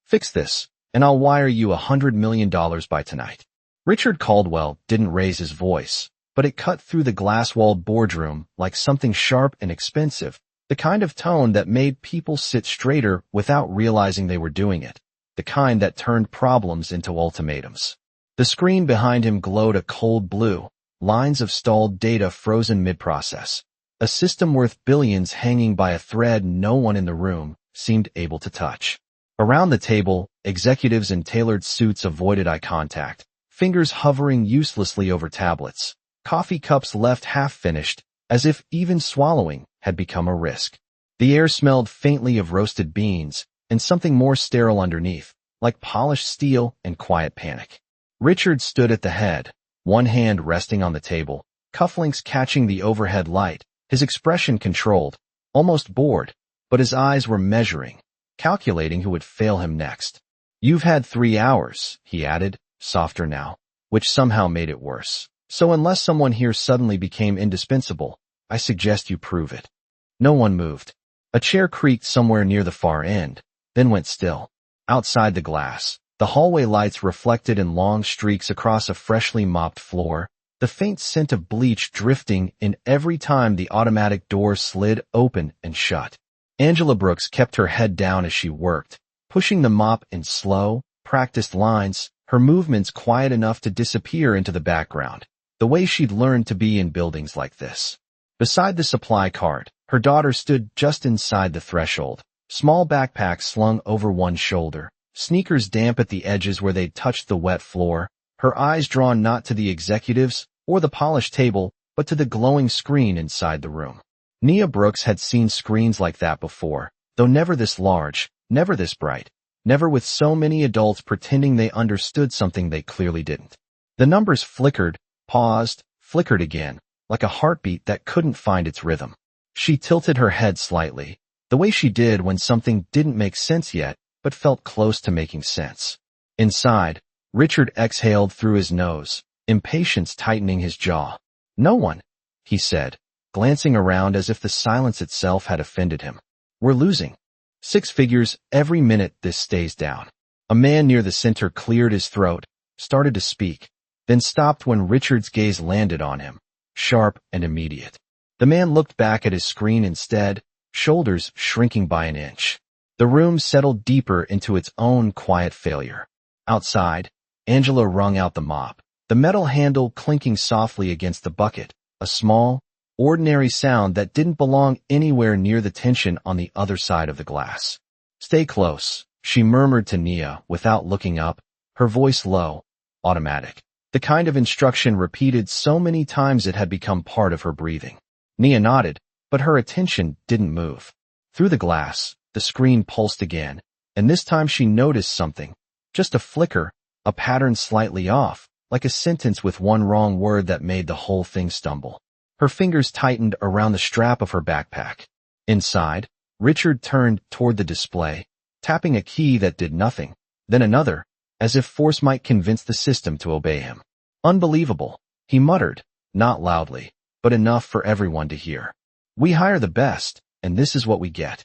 Fix this, and I'll wire you $100 million by tonight. Richard Caldwell didn't raise his voice, but it cut through the glass-walled boardroom like something sharp and expensive, the kind of tone that made people sit straighter without realizing they were doing it, the kind that turned problems into ultimatums. The screen behind him glowed a cold blue, lines of stalled data frozen mid-process. A system worth billions hanging by a thread no one in the room seemed able to touch. Around the table, executives in tailored suits avoided eye contact, fingers hovering uselessly over tablets, coffee cups left half-finished, as if even swallowing had become a risk. The air smelled faintly of roasted beans, and something more sterile underneath, like polished steel and quiet panic. Richard stood at the head, one hand resting on the table, cufflinks catching the overhead light, his expression controlled, almost bored, but his eyes were measuring, calculating who would fail him next. "You've had 3 hours," he added, softer now, which somehow made it worse. "So unless someone here suddenly became indispensable, I suggest you prove it." No one moved. A chair creaked somewhere near the far end, then went still. Outside the glass, the hallway lights reflected in long streaks across a freshly mopped floor, the faint scent of bleach drifting in every time the automatic door slid open and shut. Angela Brooks kept her head down as she worked, pushing the mop in slow, practiced lines, her movements quiet enough to disappear into the background, the way she'd learned to be in buildings like this. Beside the supply cart, her daughter stood just inside the threshold, small backpack slung over one shoulder, sneakers damp at the edges where they'd touched the wet floor, her eyes drawn not to the executives or the polished table, but to the glowing screen inside the room. Nia Brooks had seen screens like that before, though never this large, never this bright, never with so many adults pretending they understood something they clearly didn't. The numbers flickered, paused, flickered again, like a heartbeat that couldn't find its rhythm. She tilted her head slightly, the way she did when something didn't make sense yet, but felt close to making sense. Inside, Richard exhaled through his nose, impatience tightening his jaw. "No one," he said, glancing around as if the silence itself had offended him. "We're losing 6 figures every minute this stays down." A man near the center cleared his throat, started to speak, then stopped when Richard's gaze landed on him, sharp and immediate. The man looked back at his screen instead, shoulders shrinking by an inch. The room settled deeper into its own quiet failure. Outside, Angela wrung out the mop, the metal handle clinking softly against the bucket, a small, ordinary sound that didn't belong anywhere near the tension on the other side of the glass. "Stay close," she murmured to Nia without looking up, her voice low, automatic. The kind of instruction repeated so many times it had become part of her breathing. Nia nodded, but her attention didn't move. Through the glass, the screen pulsed again, and this time she noticed something. Just a flicker, a pattern slightly off, like a sentence with one wrong word that made the whole thing stumble. Her fingers tightened around the strap of her backpack. Inside, Richard turned toward the display, tapping a key that did nothing, then another, as if force might convince the system to obey him. "Unbelievable," he muttered, not loudly, but enough for everyone to hear. "We hire the best, and this is what we get."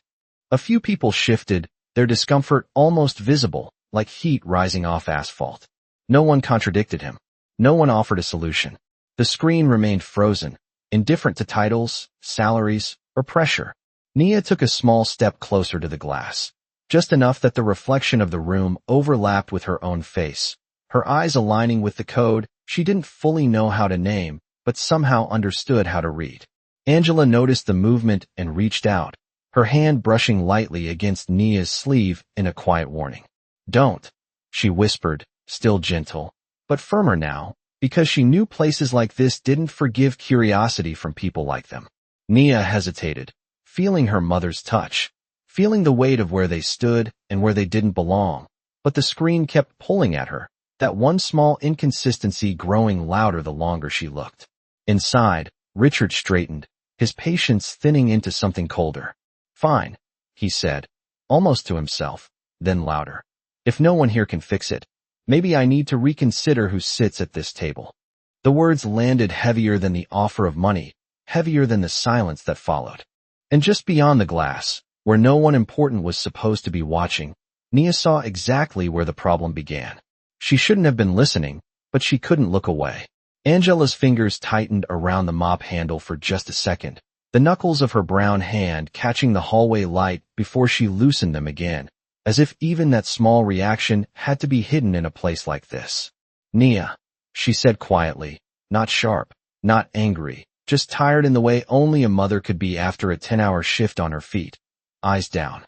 A few people shifted, their discomfort almost visible, like heat rising off asphalt. No one contradicted him. No one offered a solution. The screen remained frozen, indifferent to titles, salaries, or pressure. Nia took a small step closer to the glass, just enough that the reflection of the room overlapped with her own face, her eyes aligning with the code she didn't fully know how to name, but somehow understood how to read. Angela noticed the movement and reached out, her hand brushing lightly against Nia's sleeve in a quiet warning. "Don't," she whispered, still gentle, but firmer now, because she knew places like this didn't forgive curiosity from people like them. Nia hesitated, feeling her mother's touch, feeling the weight of where they stood and where they didn't belong, but the screen kept pulling at her, that one small inconsistency growing louder the longer she looked. Inside, Richard straightened, his patience thinning into something colder. "Fine," he said, almost to himself, then louder. "If no one here can fix it, maybe I need to reconsider who sits at this table." The words landed heavier than the offer of money, heavier than the silence that followed. And just beyond the glass, where no one important was supposed to be watching, Nia saw exactly where the problem began. She shouldn't have been listening, but she couldn't look away. Angela's fingers tightened around the mop handle for just a second, the knuckles of her brown hand catching the hallway light before she loosened them again, as if even that small reaction had to be hidden in a place like this. Nia, she said quietly, not sharp, not angry, just tired in the way only a mother could be after a 10-hour shift on her feet. Eyes down.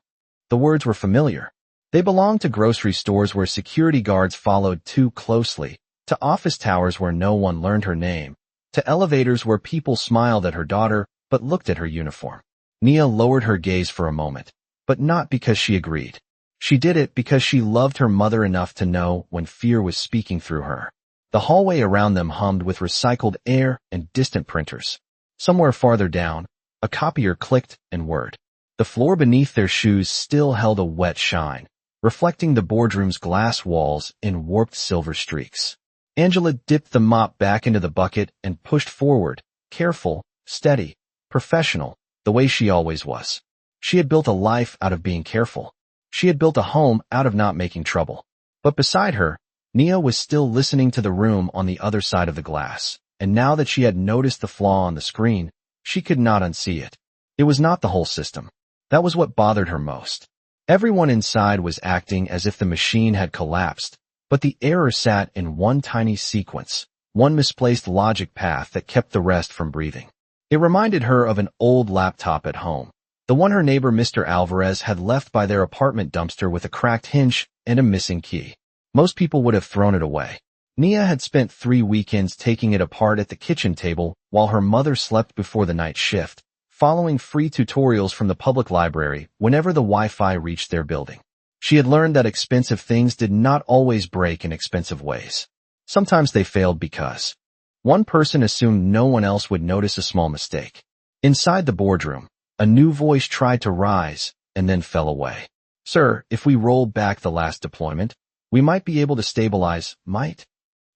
The words were familiar. They belonged to grocery stores where security guards followed too closely, to office towers where no one learned her name, to elevators where people smiled at her daughter but looked at her uniform. Nia lowered her gaze for a moment, but not because she agreed. She did it because she loved her mother enough to know when fear was speaking through her. The hallway around them hummed with recycled air and distant printers. Somewhere farther down, a copier clicked and whirred. The floor beneath their shoes still held a wet shine, reflecting the boardroom's glass walls in warped silver streaks. Angela dipped the mop back into the bucket and pushed forward, careful, steady, professional, the way she always was. She had built a life out of being careful. She had built a home out of not making trouble. But beside her, Nia was still listening to the room on the other side of the glass, and now that she had noticed the flaw on the screen, she could not unsee it. It was not the whole system. That was what bothered her most. Everyone inside was acting as if the machine had collapsed, but the error sat in one tiny sequence, one misplaced logic path that kept the rest from breathing. It reminded her of an old laptop at home, the one her neighbor Mr. Alvarez had left by their apartment dumpster with a cracked hinge and a missing key. Most people would have thrown it away. Nia had spent 3 weekends taking it apart at the kitchen table while her mother slept before the night shift, following free tutorials from the public library whenever the Wi-Fi reached their building. She had learned that expensive things did not always break in expensive ways. Sometimes they failed because one person assumed no one else would notice a small mistake. Inside the boardroom, a new voice tried to rise and then fell away. Sir, if we roll back the last deployment, we might be able to stabilize, might?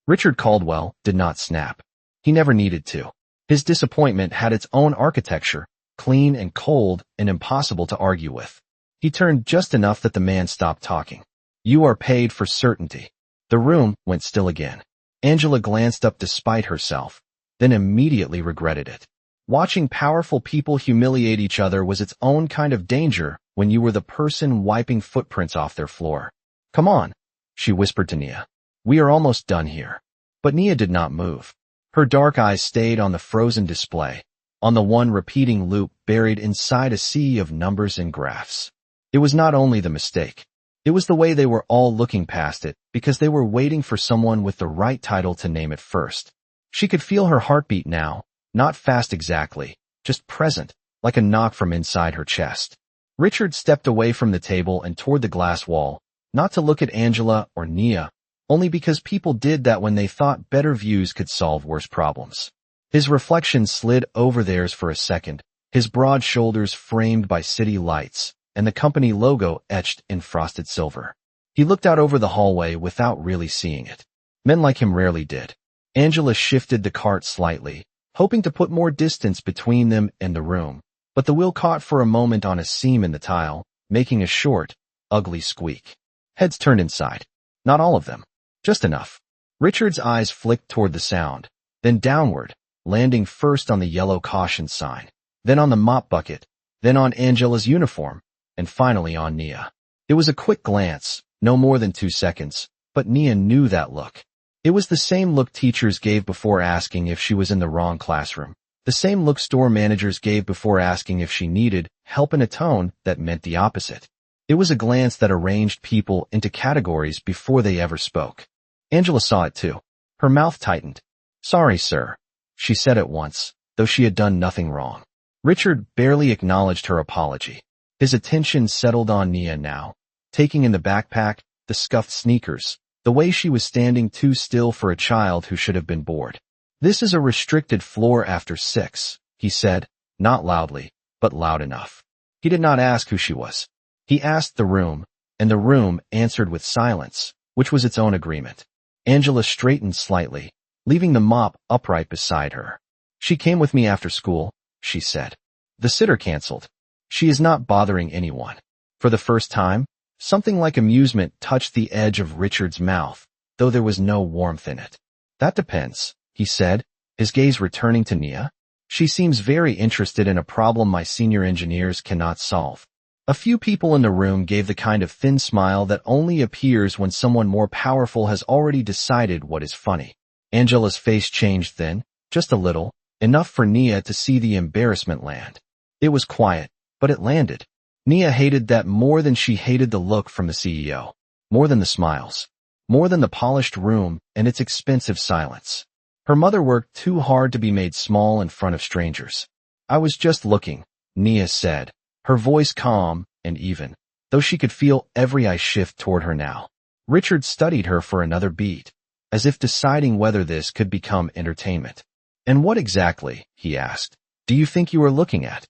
Richard Caldwell did not snap. He never needed to. His disappointment had its own architecture, clean and cold and impossible to argue with. He turned just enough that the man stopped talking. You are paid for certainty. The room went still again. Angela glanced up despite herself, then immediately regretted it. Watching powerful people humiliate each other was its own kind of danger when you were the person wiping footprints off their floor. Come on, she whispered to Nia. We are almost done here. But Nia did not move. Her dark eyes stayed on the frozen display, on the one repeating loop buried inside a sea of numbers and graphs. It was not only the mistake. It was the way they were all looking past it because they were waiting for someone with the right title to name it first. She could feel her heartbeat now, not fast exactly, just present, like a knock from inside her chest. Richard stepped away from the table and toward the glass wall, not to look at Angela or Nia, only because people did that when they thought better views could solve worse problems. His reflection slid over theirs for a second, his broad shoulders framed by city lights, and the company logo etched in frosted silver. He looked out over the hallway without really seeing it. Men like him rarely did. Angela shifted the cart slightly, hoping to put more distance between them and the room, but the wheel caught for a moment on a seam in the tile, making a short, ugly squeak. Heads turned inside. Not all of them. Just enough. Richard's eyes flicked toward the sound, then downward, landing first on the yellow caution sign, then on the mop bucket, then on Angela's uniform, and finally on Nia. It was a quick glance, no more than 2 seconds, but Nia knew that look. It was the same look teachers gave before asking if she was in the wrong classroom, the same look store managers gave before asking if she needed help in a tone that meant the opposite. It was a glance that arranged people into categories before they ever spoke. Angela saw it too. Her mouth tightened. Sorry, sir, she said at once, though she had done nothing wrong. Richard barely acknowledged her apology. His attention settled on Nia now, taking in the backpack, the scuffed sneakers, the way she was standing too still for a child who should have been bored. This is a restricted floor after 6, he said, not loudly, but loud enough. He did not ask who she was. He asked the room, and the room answered with silence, which was its own agreement. Angela straightened slightly, leaving the mop upright beside her. She came with me after school, she said. The sitter canceled. She is not bothering anyone. For the first time, Something like amusement touched the edge of Richard's mouth, though there was no warmth in it. That depends, he said, his gaze returning to Nia. She seems very interested in a problem my senior engineers cannot solve. A few people in the room gave the kind of thin smile that only appears when someone more powerful has already decided what is funny. Angela's face changed then, just a little, enough for Nia to see the embarrassment land. It was quiet, but it landed. Nia hated that more than she hated the look from the CEO. More than the smiles. More than the polished room and its expensive silence. Her mother worked too hard to be made small in front of strangers. I was just looking, Nia said, her voice calm and even, though she could feel every eye shift toward her now. Richard studied her for another beat, as if deciding whether this could become entertainment. And what exactly, he asked, do you think you are looking at?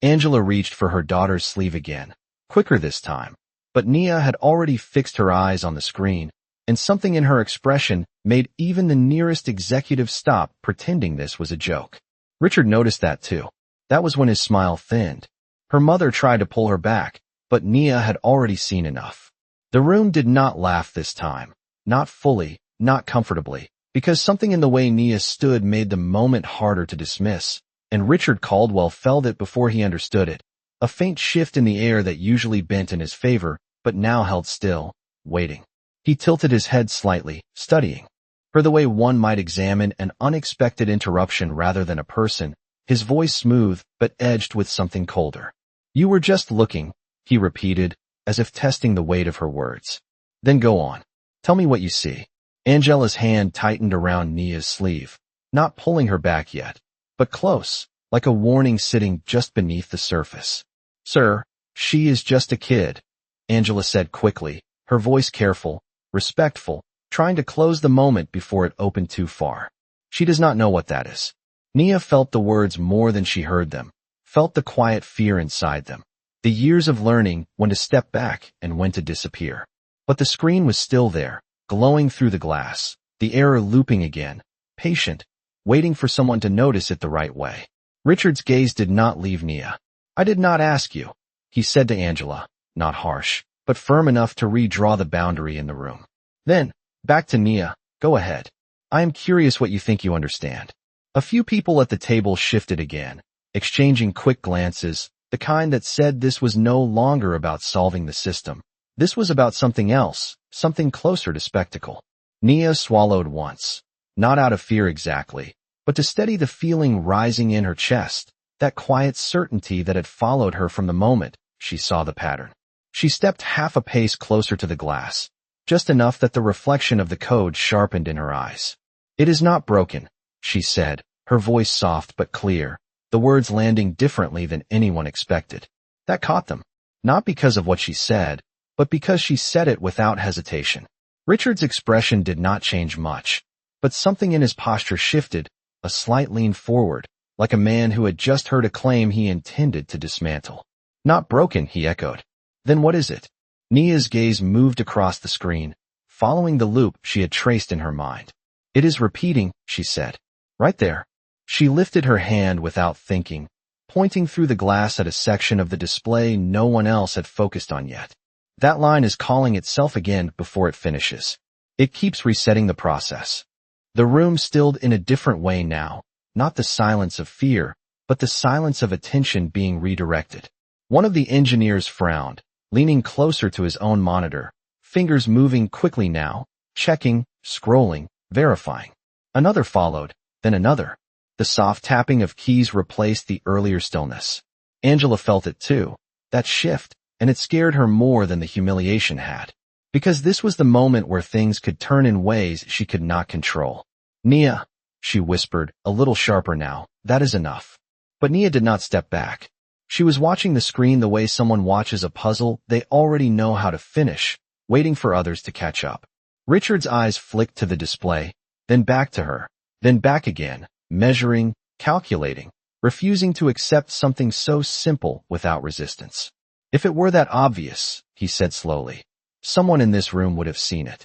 Angela reached for her daughter's sleeve again, quicker this time, but Nia had already fixed her eyes on the screen, and something in her expression made even the nearest executive stop, pretending this was a joke. Richard noticed that too. That was when his smile thinned. Her mother tried to pull her back, but Nia had already seen enough. The room did not laugh this time. Not fully, not comfortably, because something in the way Nia stood made the moment harder to dismiss, and Richard Caldwell felt it before he understood it. A faint shift in the air that usually bent in his favor, but now held still, waiting. He tilted his head slightly, studying. For the way one might examine an unexpected interruption rather than a person, his voice smooth but edged with something colder. You were just looking, he repeated, as if testing the weight of her words. Then go on. Tell me what you see. Angela's hand tightened around Nia's sleeve, not pulling her back yet, but close, like a warning sitting just beneath the surface. Sir, she is just a kid, Angela said quickly, her voice careful, respectful, trying to close the moment before it opened too far. She does not know what that is. Nia felt the words more than she heard them, felt the quiet fear inside them, the years of learning when to step back and when to disappear. But the screen was still there, glowing through the glass, the error looping again, patient, waiting for someone to notice it the right way. Richard's gaze did not leave Nia. I did not ask you, he said to Angela, not harsh, but firm enough to redraw the boundary in the room. Then, back to Nia, go ahead. I am curious what you think you understand. A few people at the table shifted again, exchanging quick glances, the kind that said this was no longer about solving the system. This was about something else, something closer to spectacle. Nia swallowed once, not out of fear exactly, but to steady the feeling rising in her chest, that quiet certainty that had followed her from the moment she saw the pattern. She stepped half a pace closer to the glass, just enough that the reflection of the code sharpened in her eyes. It is not broken, she said, her voice soft but clear, the words landing differently than anyone expected. That caught them, not because of what she said, but because she said it without hesitation. Richard's expression did not change much, but something in his posture shifted, a slight lean forward, like a man who had just heard a claim he intended to dismantle. Not broken, he echoed. Then what is it? Nia's gaze moved across the screen, following the loop she had traced in her mind. It is repeating, she said. Right there. She lifted her hand without thinking, pointing through the glass at a section of the display no one else had focused on yet. That line is calling itself again before it finishes. It keeps resetting the process. The room stilled in a different way now, not the silence of fear, but the silence of attention being redirected. One of the engineers frowned, leaning closer to his own monitor, fingers moving quickly now, checking, scrolling, verifying. Another followed, then another. The soft tapping of keys replaced the earlier stillness. Angela felt it too, that shift, and it scared her more than the humiliation had. Because this was the moment where things could turn in ways she could not control. Nia, she whispered, a little sharper now, that is enough. But Nia did not step back. She was watching the screen the way someone watches a puzzle they already know how to finish, waiting for others to catch up. Richard's eyes flicked to the display, then back to her, then back again, measuring, calculating, refusing to accept something so simple without resistance. If it were that obvious, he said slowly, someone in this room would have seen it.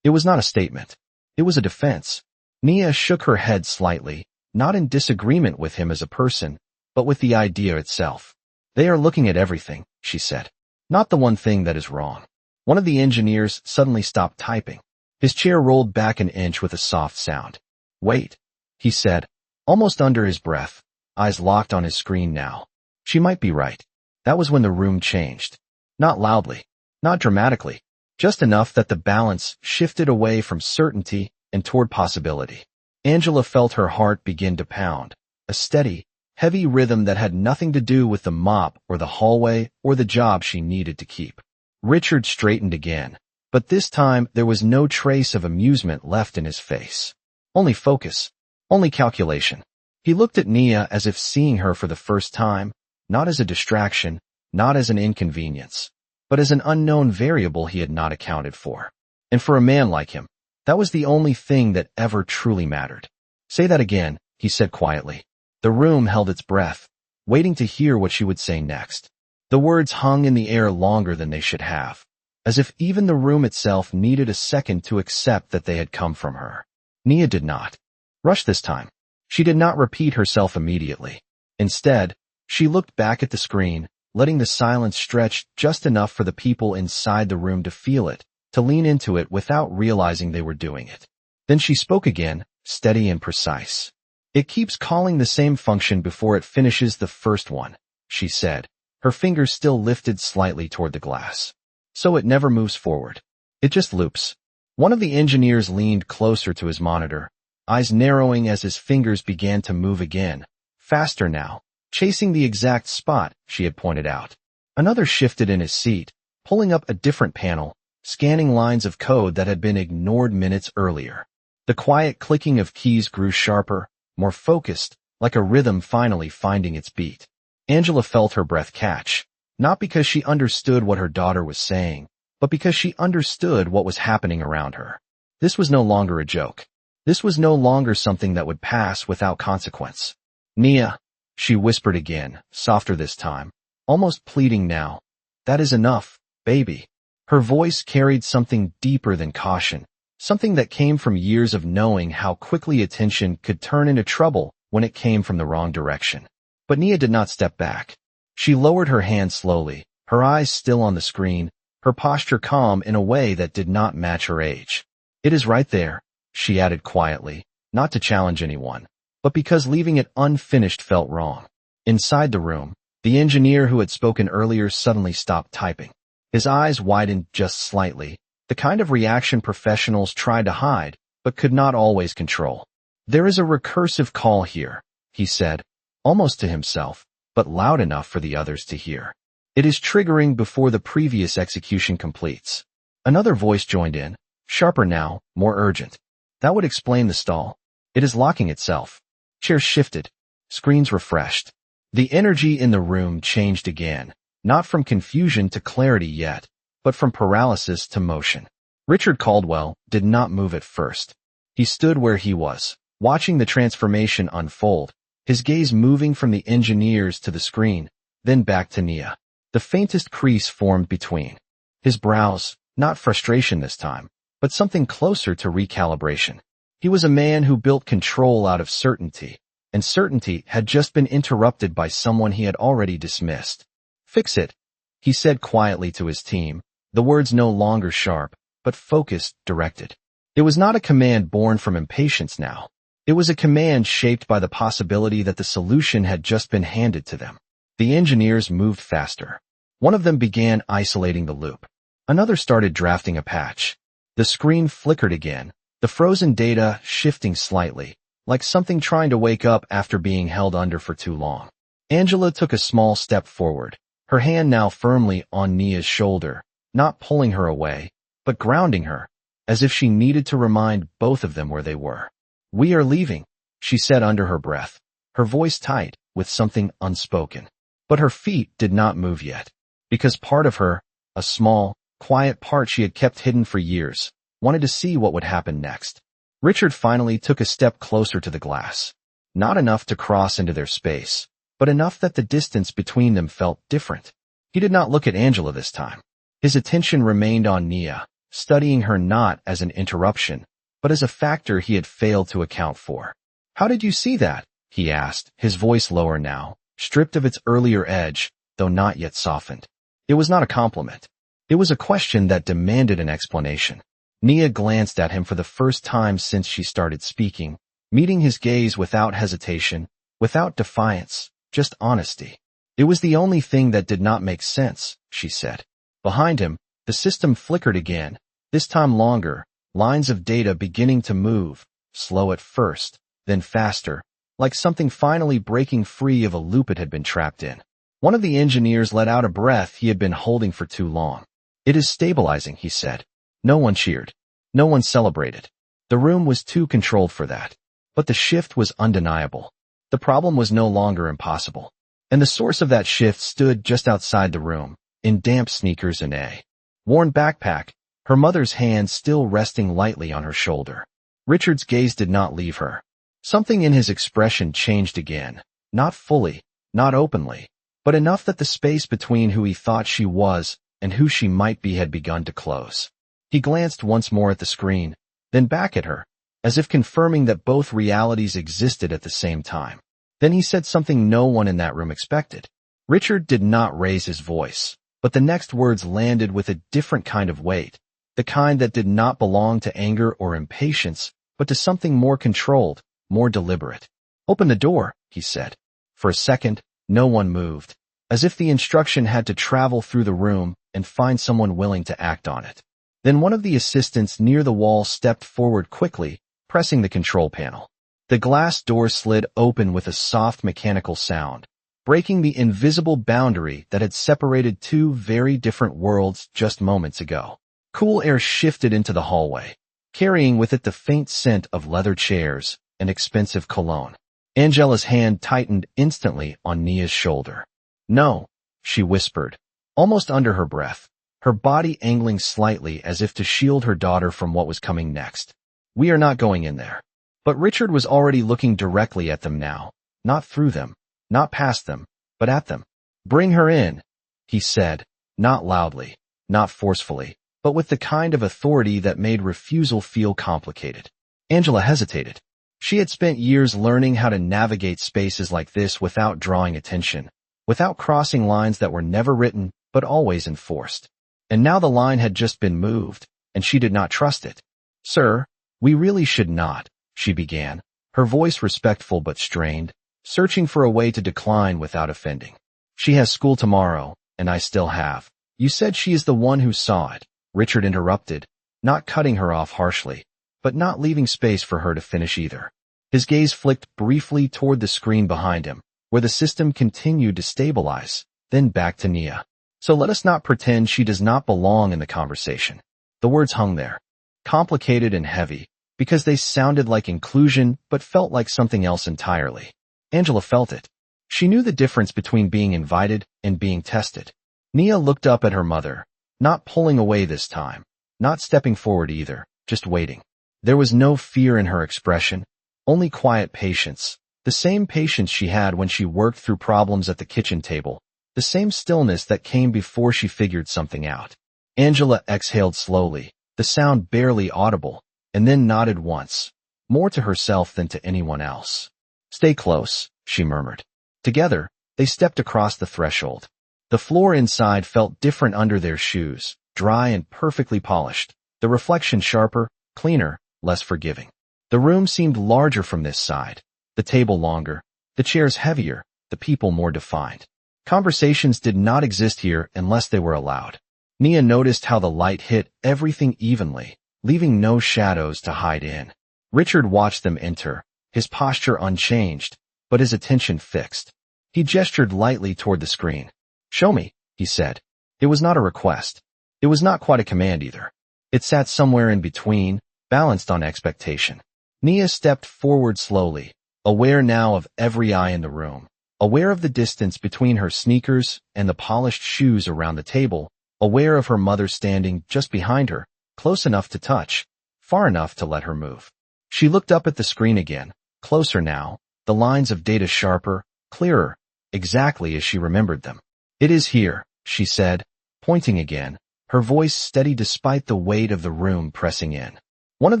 It was not a statement. It was a defense. Nia shook her head slightly, not in disagreement with him as a person, but with the idea itself. They are looking at everything, she said. Not the one thing that is wrong. One of the engineers suddenly stopped typing. His chair rolled back an inch with a soft sound. "Wait," he said, almost under his breath, eyes locked on his screen now. She might be right. That was when the room changed. Not loudly, not dramatically, just enough that the balance shifted away from certainty and toward possibility. Angela felt her heart begin to pound, a steady, heavy rhythm that had nothing to do with the mop or the hallway or the job she needed to keep. Richard straightened again, but this time there was no trace of amusement left in his face. Only focus, only calculation. He looked at Nia as if seeing her for the first time, not as a distraction, not as an inconvenience, but as an unknown variable he had not accounted for. And for a man like him, that was the only thing that ever truly mattered. "Say that again," he said quietly. The room held its breath, waiting to hear what she would say next. The words hung in the air longer than they should have, as if even the room itself needed a second to accept that they had come from her. Nia did not rush this time. She did not repeat herself immediately. Instead, she looked back at the screen, letting the silence stretch just enough for the people inside the room to feel it, to lean into it without realizing they were doing it. Then she spoke again, steady and precise. "It keeps calling the same function before it finishes the first one," she said, her fingers still lifted slightly toward the glass. "So it never moves forward. It just loops." One of the engineers leaned closer to his monitor, eyes narrowing as his fingers began to move again, faster now, chasing the exact spot she had pointed out. Another shifted in his seat, pulling up a different panel, scanning lines of code that had been ignored minutes earlier. The quiet clicking of keys grew sharper, more focused, like a rhythm finally finding its beat. Angela felt her breath catch, not because she understood what her daughter was saying, but because she understood what was happening around her. This was no longer a joke. This was no longer something that would pass without consequence. "Nia," she whispered again, softer this time, almost pleading now. "That is enough, baby." Her voice carried something deeper than caution, something that came from years of knowing how quickly attention could turn into trouble when it came from the wrong direction. But Nia did not step back. She lowered her hand slowly, her eyes still on the screen, her posture calm in a way that did not match her age. "It is right there," she added quietly, not to challenge anyone, but because leaving it unfinished felt wrong. Inside the room, the engineer who had spoken earlier suddenly stopped typing. His eyes widened just slightly, the kind of reaction professionals tried to hide, but could not always control. "There is a recursive call here," he said, almost to himself, but loud enough for the others to hear. "It is triggering before the previous execution completes." Another voice joined in, sharper now, more urgent. "That would explain the stall. It is locking itself." Chairs shifted, screens refreshed. The energy in the room changed again, not from confusion to clarity yet, but from paralysis to motion. Richard Caldwell did not move at first. He stood where he was, watching the transformation unfold, his gaze moving from the engineers to the screen, then back to Nia. The faintest crease formed between his brows, not frustration this time, but something closer to recalibration. He was a man who built control out of certainty, and certainty had just been interrupted by someone he had already dismissed. "Fix it," he said quietly to his team, the words no longer sharp, but focused, directed. It was not a command born from impatience now. It was a command shaped by the possibility that the solution had just been handed to them. The engineers moved faster. One of them began isolating the loop. Another started drafting a patch. The screen flickered again, the frozen data shifting slightly, like something trying to wake up after being held under for too long. Angela took a small step forward, her hand now firmly on Nia's shoulder, not pulling her away, but grounding her, as if she needed to remind both of them where they were. "We are leaving," she said under her breath, her voice tight with something unspoken. But her feet did not move yet, because part of her, a small, quiet part she had kept hidden for years, wanted to see what would happen next. Richard finally took a step closer to the glass. Not enough to cross into their space, but enough that the distance between them felt different. He did not look at Angela this time. His attention remained on Nia, studying her not as an interruption, but as a factor he had failed to account for. "How did you see that?" he asked, his voice lower now, stripped of its earlier edge, though not yet softened. It was not a compliment. It was a question that demanded an explanation. Nia glanced at him for the first time since she started speaking, meeting his gaze without hesitation, without defiance, just honesty. It was the only thing that did not make sense, she said. Behind him, the system flickered again, this time longer, lines of data beginning to move, slow at first, then faster, like something finally breaking free of a loop it had been trapped in. One of the engineers let out a breath he had been holding for too long. "It is stabilizing," he said. No one cheered. No one celebrated. The room was too controlled for that. But the shift was undeniable. The problem was no longer impossible. And the source of that shift stood just outside the room, in damp sneakers and a worn backpack, her mother's hand still resting lightly on her shoulder. Richard's gaze did not leave her. Something in his expression changed again, not fully, not openly, but enough that the space between who he thought she was and who she might be had begun to close. He glanced once more at the screen, then back at her, as if confirming that both realities existed at the same time. Then he said something no one in that room expected. Richard did not raise his voice, but the next words landed with a different kind of weight, the kind that did not belong to anger or impatience, but to something more controlled, more deliberate. "Open the door," he said. For a second, no one moved, as if the instruction had to travel through the room and find someone willing to act on it. Then one of the assistants near the wall stepped forward quickly, pressing the control panel. The glass door slid open with a soft mechanical sound, breaking the invisible boundary that had separated two very different worlds just moments ago. Cool air shifted into the hallway, carrying with it the faint scent of leather chairs and expensive cologne. Angela's hand tightened instantly on Nia's shoulder. "No," she whispered, almost under her breath, her body angling slightly as if to shield her daughter from what was coming next. "We are not going in there." But Richard was already looking directly at them now, not through them, not past them, but at them. "Bring her in," he said, not loudly, not forcefully, but with the kind of authority that made refusal feel complicated. Angela hesitated. She had spent years learning how to navigate spaces like this without drawing attention, without crossing lines that were never written but always enforced. And now the line had just been moved, and she did not trust it. "Sir, we really should not," she began, her voice respectful but strained, searching for a way to decline without offending. "She has school tomorrow, and I still have." "You said she is the one who saw it," Richard interrupted, not cutting her off harshly, but not leaving space for her to finish either. His gaze flicked briefly toward the screen behind him, where the system continued to stabilize, then back to Nia. "So let us not pretend she does not belong in the conversation." The words hung there, complicated and heavy, because they sounded like inclusion but felt like something else entirely. Angela felt it. She knew the difference between being invited and being tested. Nia looked up at her mother, not pulling away this time, not stepping forward either, just waiting. There was no fear in her expression, only quiet patience, the same patience she had when she worked through problems at the kitchen table, the same stillness that came before she figured something out. Angela exhaled slowly, the sound barely audible, and then nodded once, more to herself than to anyone else. "Stay close," she murmured. Together, they stepped across the threshold. The floor inside felt different under their shoes, dry and perfectly polished, the reflection sharper, cleaner, less forgiving. The room seemed larger from this side, the table longer, the chairs heavier, the people more defined. Conversations did not exist here unless they were allowed. Nia noticed how the light hit everything evenly, leaving no shadows to hide in. Richard watched them enter, his posture unchanged, but his attention fixed. He gestured lightly toward the screen. "Show me," he said. It was not a request. It was not quite a command either. It sat somewhere in between, balanced on expectation. Nia stepped forward slowly, aware now of every eye in the room, aware of the distance between her sneakers and the polished shoes around the table, aware of her mother standing just behind her, close enough to touch, far enough to let her move. She looked up at the screen again, closer now, the lines of data sharper, clearer, exactly as she remembered them. "It is here," she said, pointing again, her voice steady despite the weight of the room pressing in. One of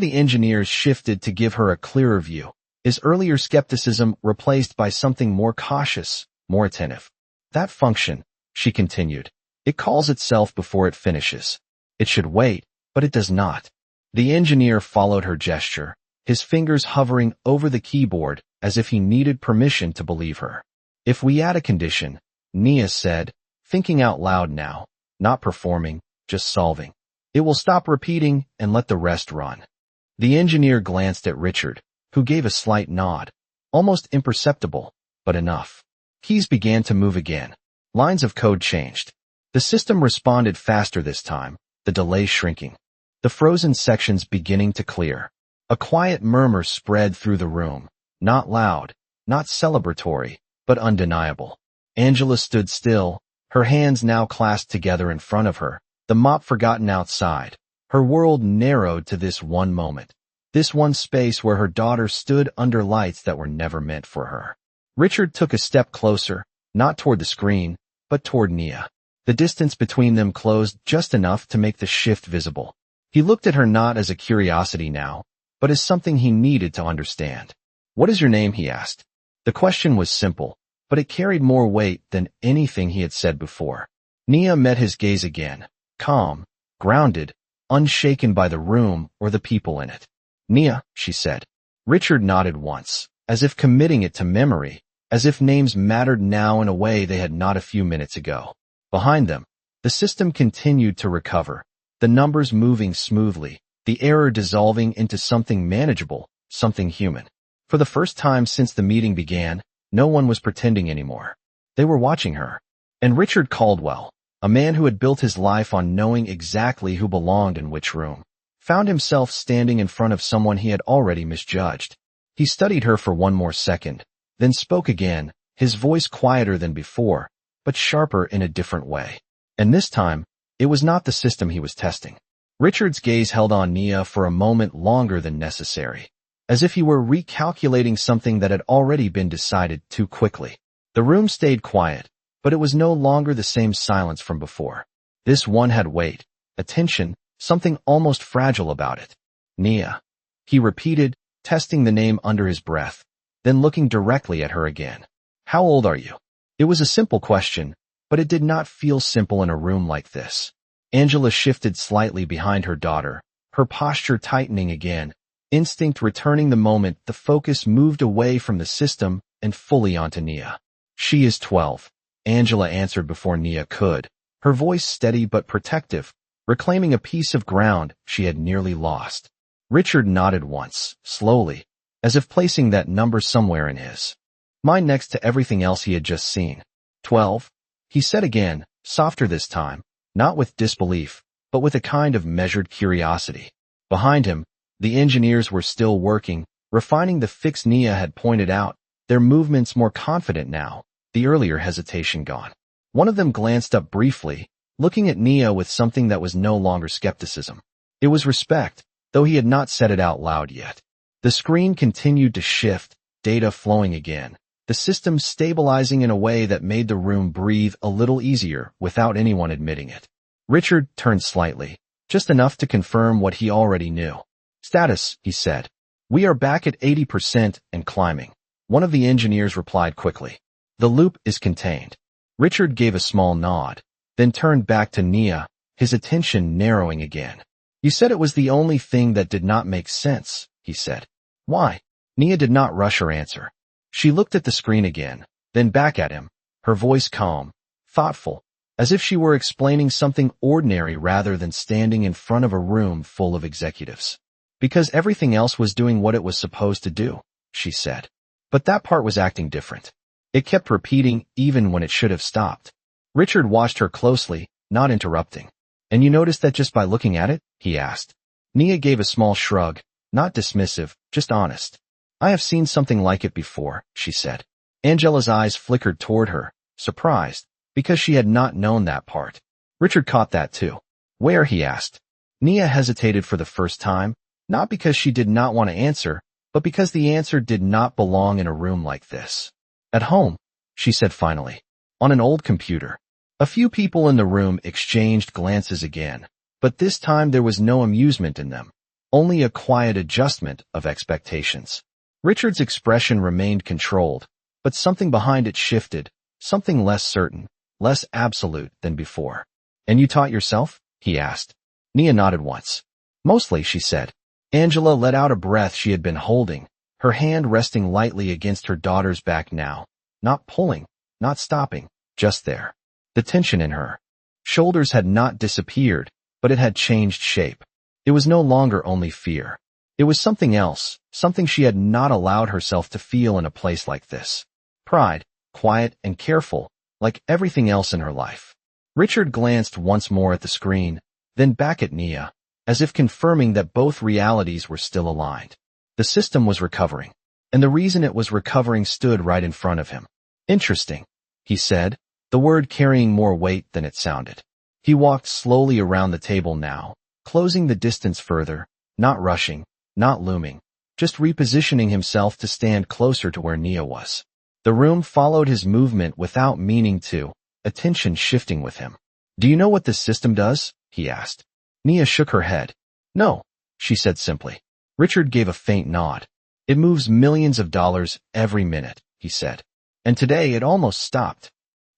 the engineers shifted to give her a clearer view, his earlier skepticism replaced by something more cautious, more attentive. "That function," she continued, It calls itself before it finishes. It should wait, but it does not. The engineer followed her gesture, his fingers hovering over the keyboard as if he needed permission to believe her. If we add a condition, Nia said, thinking out loud now, not performing, just solving. It will stop repeating and let the rest run. The engineer glanced at Richard, who gave a slight nod, almost imperceptible, but enough. Keys began to move again. Lines of code changed. The system responded faster this time, the delay shrinking. The frozen sections beginning to clear. A quiet murmur spread through the room, not loud, not celebratory, but undeniable. Angela stood still, her hands now clasped together in front of her, the mop forgotten outside. Her world narrowed to this one moment. This one space where her daughter stood under lights that were never meant for her. Richard took a step closer, not toward the screen, but toward Nia. The distance between them closed just enough to make the shift visible. He looked at her not as a curiosity now, but as something he needed to understand. "What is your name?" he asked. The question was simple, but it carried more weight than anything he had said before. Nia met his gaze again, calm, grounded, unshaken by the room or the people in it. "Nia," she said. Richard nodded once, as if committing it to memory, as if names mattered now in a way they had not a few minutes ago. Behind them, the system continued to recover, the numbers moving smoothly, the error dissolving into something manageable, something human. For the first time since the meeting began, no one was pretending anymore. They were watching her. And Richard Caldwell, a man who had built his life on knowing exactly who belonged in which room, found himself standing in front of someone he had already misjudged. He studied her for one more second, then spoke again, his voice quieter than before, but sharper in a different way. And this time, it was not the system he was testing. Richard's gaze held on Nia for a moment longer than necessary, as if he were recalculating something that had already been decided too quickly. The room stayed quiet, but it was no longer the same silence from before. This one had weight, attention, something almost fragile about it. "Nia," he repeated, testing the name under his breath, then looking directly at her again. "How old are you?" It was a simple question, but it did not feel simple in a room like this. Angela shifted slightly behind her daughter, her posture tightening again, instinct returning the moment the focus moved away from the system and fully onto Nia. "She is 12, Angela answered before Nia could, her voice steady but protective, reclaiming a piece of ground she had nearly lost. Richard nodded once, slowly, as if placing that number somewhere in his mind next to everything else he had just seen. 12, he said again, softer this time, not with disbelief, but with a kind of measured curiosity. Behind him, the engineers were still working, refining the fix Nia had pointed out, their movements more confident now, the earlier hesitation gone. One of them glanced up briefly, looking at Nia with something that was no longer skepticism. It was respect, though he had not said it out loud yet. The screen continued to shift, data flowing again, the system stabilizing in a way that made the room breathe a little easier without anyone admitting it. Richard turned slightly, just enough to confirm what he already knew. "Status," he said. "We are back at 80% and climbing." One of the engineers replied quickly. "The loop is contained." Richard gave a small nod, then turned back to Nia, his attention narrowing again. "You said it was the only thing that did not make sense," he said. "Why?" Nia did not rush her answer. She looked at the screen again, then back at him, her voice calm, thoughtful, as if she were explaining something ordinary rather than standing in front of a room full of executives. "Because everything else was doing what it was supposed to do," she said. But that part was acting different. It kept repeating even when it should have stopped. Richard watched her closely, not interrupting. "And you noticed that just by looking at it?" he asked. Nia gave a small shrug, not dismissive, just honest. "I have seen something like it before," she said. Angela's eyes flickered toward her, surprised, because she had not known that part. Richard caught that too. "Where?" he asked. Nia hesitated for the first time, not because she did not want to answer, but because the answer did not belong in a room like this. "At home," she said finally. "On an old computer." A few people in the room exchanged glances again, but this time there was no amusement in them, only a quiet adjustment of expectations. Richard's expression remained controlled, but something behind it shifted, something less certain, less absolute than before. And you taught yourself? He asked. Nia nodded once. Mostly, she said. Angela let out a breath she had been holding, her hand resting lightly against her daughter's back now. Not pulling, not stopping, just there. The tension in her shoulders had not disappeared, but it had changed shape. It was no longer only fear. It was something else, something she had not allowed herself to feel in a place like this. Pride, quiet and careful, like everything else in her life. Richard glanced once more at the screen, then back at Nia, as if confirming that both realities were still aligned. The system was recovering, and the reason it was recovering stood right in front of him. Interesting, he said, the word carrying more weight than it sounded. He walked slowly around the table now, closing the distance further, not rushing, not looming, just repositioning himself to stand closer to where Nia was. The room followed his movement without meaning to, attention shifting with him. Do you know what this system does? He asked. Nia shook her head. No, she said simply. Richard gave a faint nod. It moves millions of dollars every minute, he said. And today it almost stopped.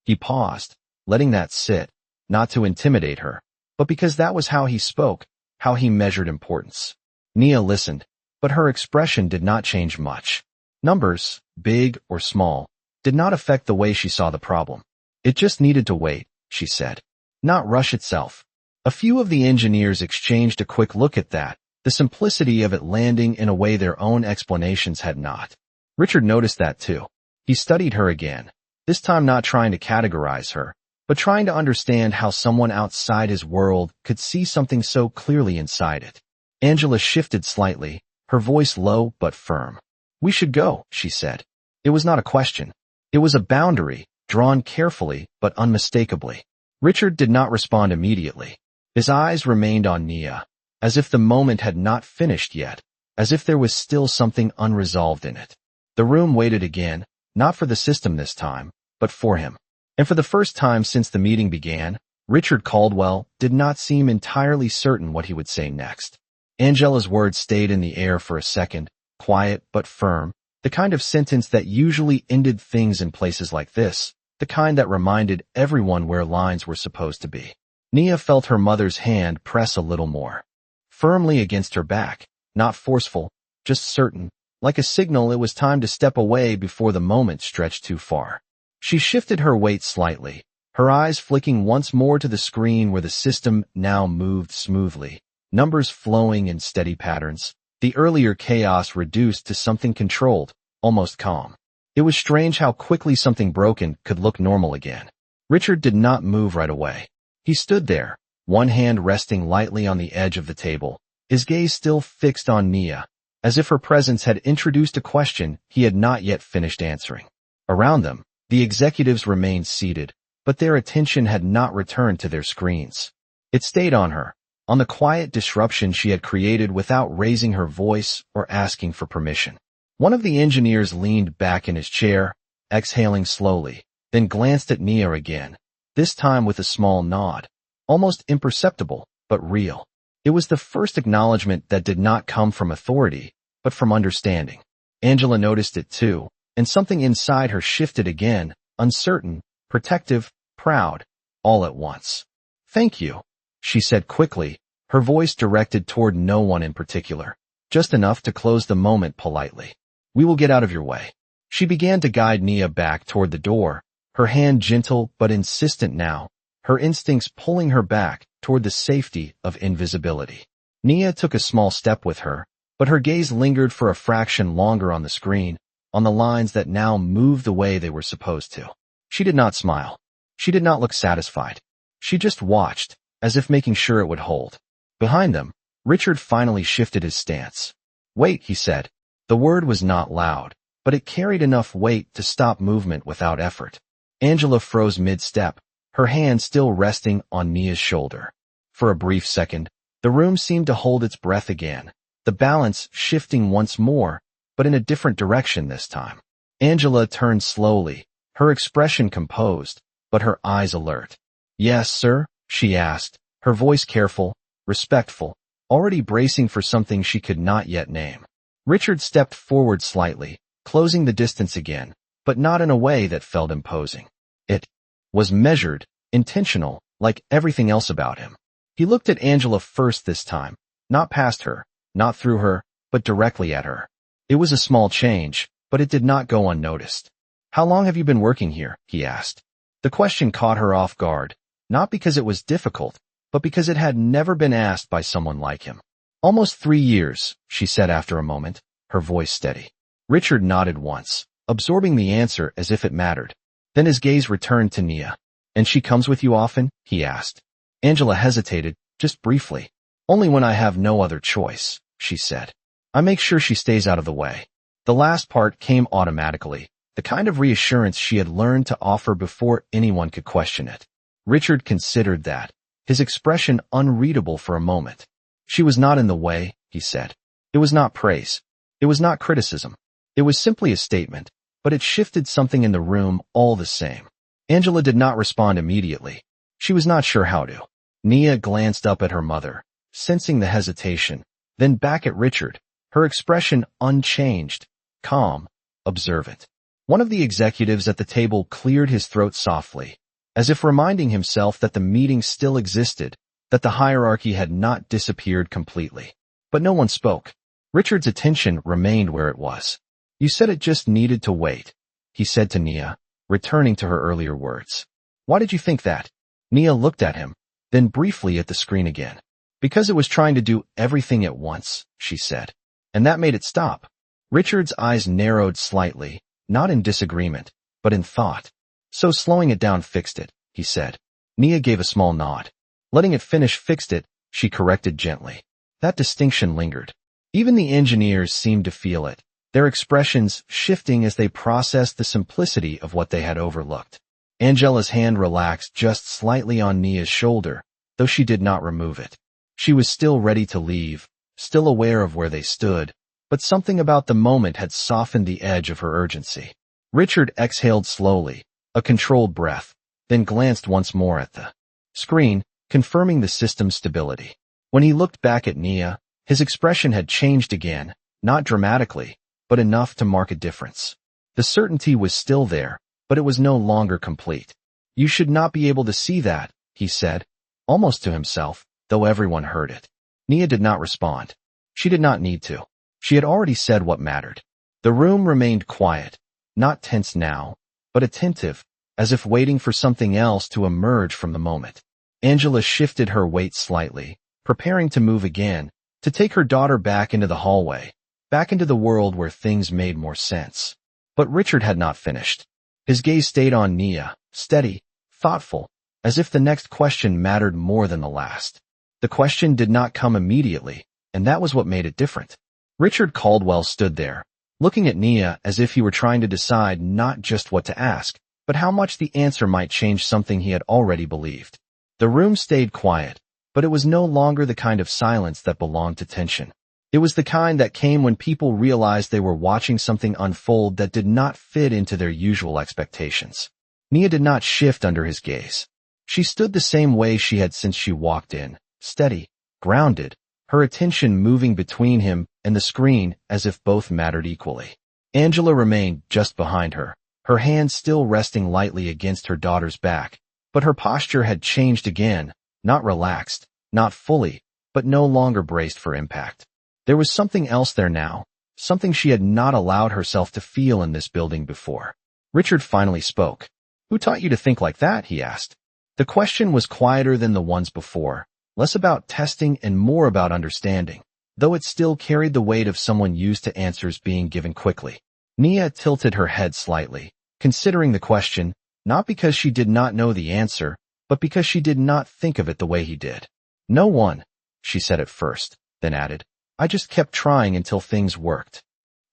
He paused, letting that sit, not to intimidate her, but because that was how he spoke, how he measured importance. Nia listened, but her expression did not change much. Numbers, big or small, did not affect the way she saw the problem. It just needed to wait, she said. Not rush itself. A few of the engineers exchanged a quick look at that, the simplicity of it landing in a way their own explanations had not. Richard noticed that too. He studied her again, this time not trying to categorize her, but trying to understand how someone outside his world could see something so clearly inside it. Angela shifted slightly, her voice low but firm. We should go, she said. It was not a question. It was a boundary, drawn carefully but unmistakably. Richard did not respond immediately. His eyes remained on Nia, as if the moment had not finished yet, as if there was still something unresolved in it. The room waited again, not for the system this time, but for him. And for the first time since the meeting began, Richard Caldwell did not seem entirely certain what he would say next. Angela's words stayed in the air for a second, quiet but firm, the kind of sentence that usually ended things in places like this, the kind that reminded everyone where lines were supposed to be. Nia felt her mother's hand press a little more. Firmly against her back, not forceful, just certain, like a signal it was time to step away before the moment stretched too far. She shifted her weight slightly, her eyes flicking once more to the screen where the system now moved smoothly, numbers flowing in steady patterns, the earlier chaos reduced to something controlled, almost calm. It was strange how quickly something broken could look normal again. Richard did not move right away. He stood there, one hand resting lightly on the edge of the table, his gaze still fixed on Nia, as if her presence had introduced a question he had not yet finished answering. Around them, the executives remained seated, but their attention had not returned to their screens. It stayed on her, on the quiet disruption she had created without raising her voice or asking for permission. One of the engineers leaned back in his chair, exhaling slowly, then glanced at Nia again, this time with a small nod, almost imperceptible, but real. It was the first acknowledgement that did not come from authority, but from understanding. Angela noticed it too, and something inside her shifted again, uncertain, protective, proud, all at once. Thank you, she said quickly, her voice directed toward no one in particular, just enough to close the moment politely. We will get out of your way. She began to guide Nia back toward the door, her hand gentle but insistent now, her instincts pulling her back toward the safety of invisibility. Nia took a small step with her, but her gaze lingered for a fraction longer on the screen, on the lines that now moved the way they were supposed to. She did not smile. She did not look satisfied. She just watched, as if making sure it would hold. Behind them, Richard finally shifted his stance. Wait, he said. The word was not loud, but it carried enough weight to stop movement without effort. Angela froze mid-step, her hand still resting on Nia's shoulder. For a brief second, the room seemed to hold its breath again, the balance shifting once more, but in a different direction this time. Angela turned slowly, her expression composed, but her eyes alert. Yes, sir, she asked, her voice careful, respectful, already bracing for something she could not yet name. Richard stepped forward slightly, closing the distance again, but not in a way that felt imposing. It was measured, intentional, like everything else about him. He looked at Angela first this time, not past her, not through her, but directly at her. It was a small change, but it did not go unnoticed. How long have you been working here? He asked. The question caught her off guard, not because it was difficult, but because it had never been asked by someone like him. Almost 3 years, she said after a moment, her voice steady. Richard nodded once, absorbing the answer as if it mattered. Then his gaze returned to Nia. And she comes with you often? He asked. Angela hesitated, just briefly. Only when I have no other choice, she said. I make sure she stays out of the way. The last part came automatically, the kind of reassurance she had learned to offer before anyone could question it. Richard considered that, his expression unreadable for a moment. She was not in the way, he said. It was not praise. It was not criticism. It was simply a statement, but it shifted something in the room all the same. Angela did not respond immediately. She was not sure how to. Nia glanced up at her mother, sensing the hesitation, then back at Richard, her expression unchanged, calm, observant. One of the executives at the table cleared his throat softly, as if reminding himself that the meeting still existed, that the hierarchy had not disappeared completely. But no one spoke. Richard's attention remained where it was. You said it just needed to wait, he said to Nia, returning to her earlier words. Why did you think that? Nia looked at him, then briefly at the screen again. Because it was trying to do everything at once, she said. And that made it stop. Richard's eyes narrowed slightly, not in disagreement, but in thought. So slowing it down fixed it, he said. Nia gave a small nod. Letting it finish fixed it, she corrected gently. That distinction lingered. Even the engineers seemed to feel it, their expressions shifting as they processed the simplicity of what they had overlooked. Angela's hand relaxed just slightly on Nia's shoulder, though she did not remove it. She was still ready to leave, still aware of where they stood, but something about the moment had softened the edge of her urgency. Richard exhaled slowly, a controlled breath, then glanced once more at the screen, confirming the system's stability. When he looked back at Nia, his expression had changed again, not dramatically, but enough to mark a difference. The certainty was still there, but it was no longer complete. You should not be able to see that, he said, almost to himself, though everyone heard it. Nia did not respond. She did not need to. She had already said what mattered. The room remained quiet, not tense now, but attentive, as if waiting for something else to emerge from the moment. Angela shifted her weight slightly, preparing to move again, to take her daughter back into the hallway, back into the world where things made more sense. But Richard had not finished. His gaze stayed on Nia, steady, thoughtful, as if the next question mattered more than the last. The question did not come immediately, and that was what made it different. Richard Caldwell stood there, looking at Nia as if he were trying to decide not just what to ask, but how much the answer might change something he had already believed. The room stayed quiet, but it was no longer the kind of silence that belonged to tension. It was the kind that came when people realized they were watching something unfold that did not fit into their usual expectations. Nia did not shift under his gaze. She stood the same way she had since she walked in, steady, grounded, her attention moving between him and the screen as if both mattered equally. Angela remained just behind her, her hand still resting lightly against her daughter's back, but her posture had changed again, not relaxed, not fully, but no longer braced for impact. There was something else there now, something she had not allowed herself to feel in this building before. Richard finally spoke. Who taught you to think like that? He asked. The question was quieter than the ones before, less about testing and more about understanding, though it still carried the weight of someone used to answers being given quickly. Nia tilted her head slightly, considering the question, not because she did not know the answer, but because she did not think of it the way he did. No one, she said at first, then added, I just kept trying until things worked.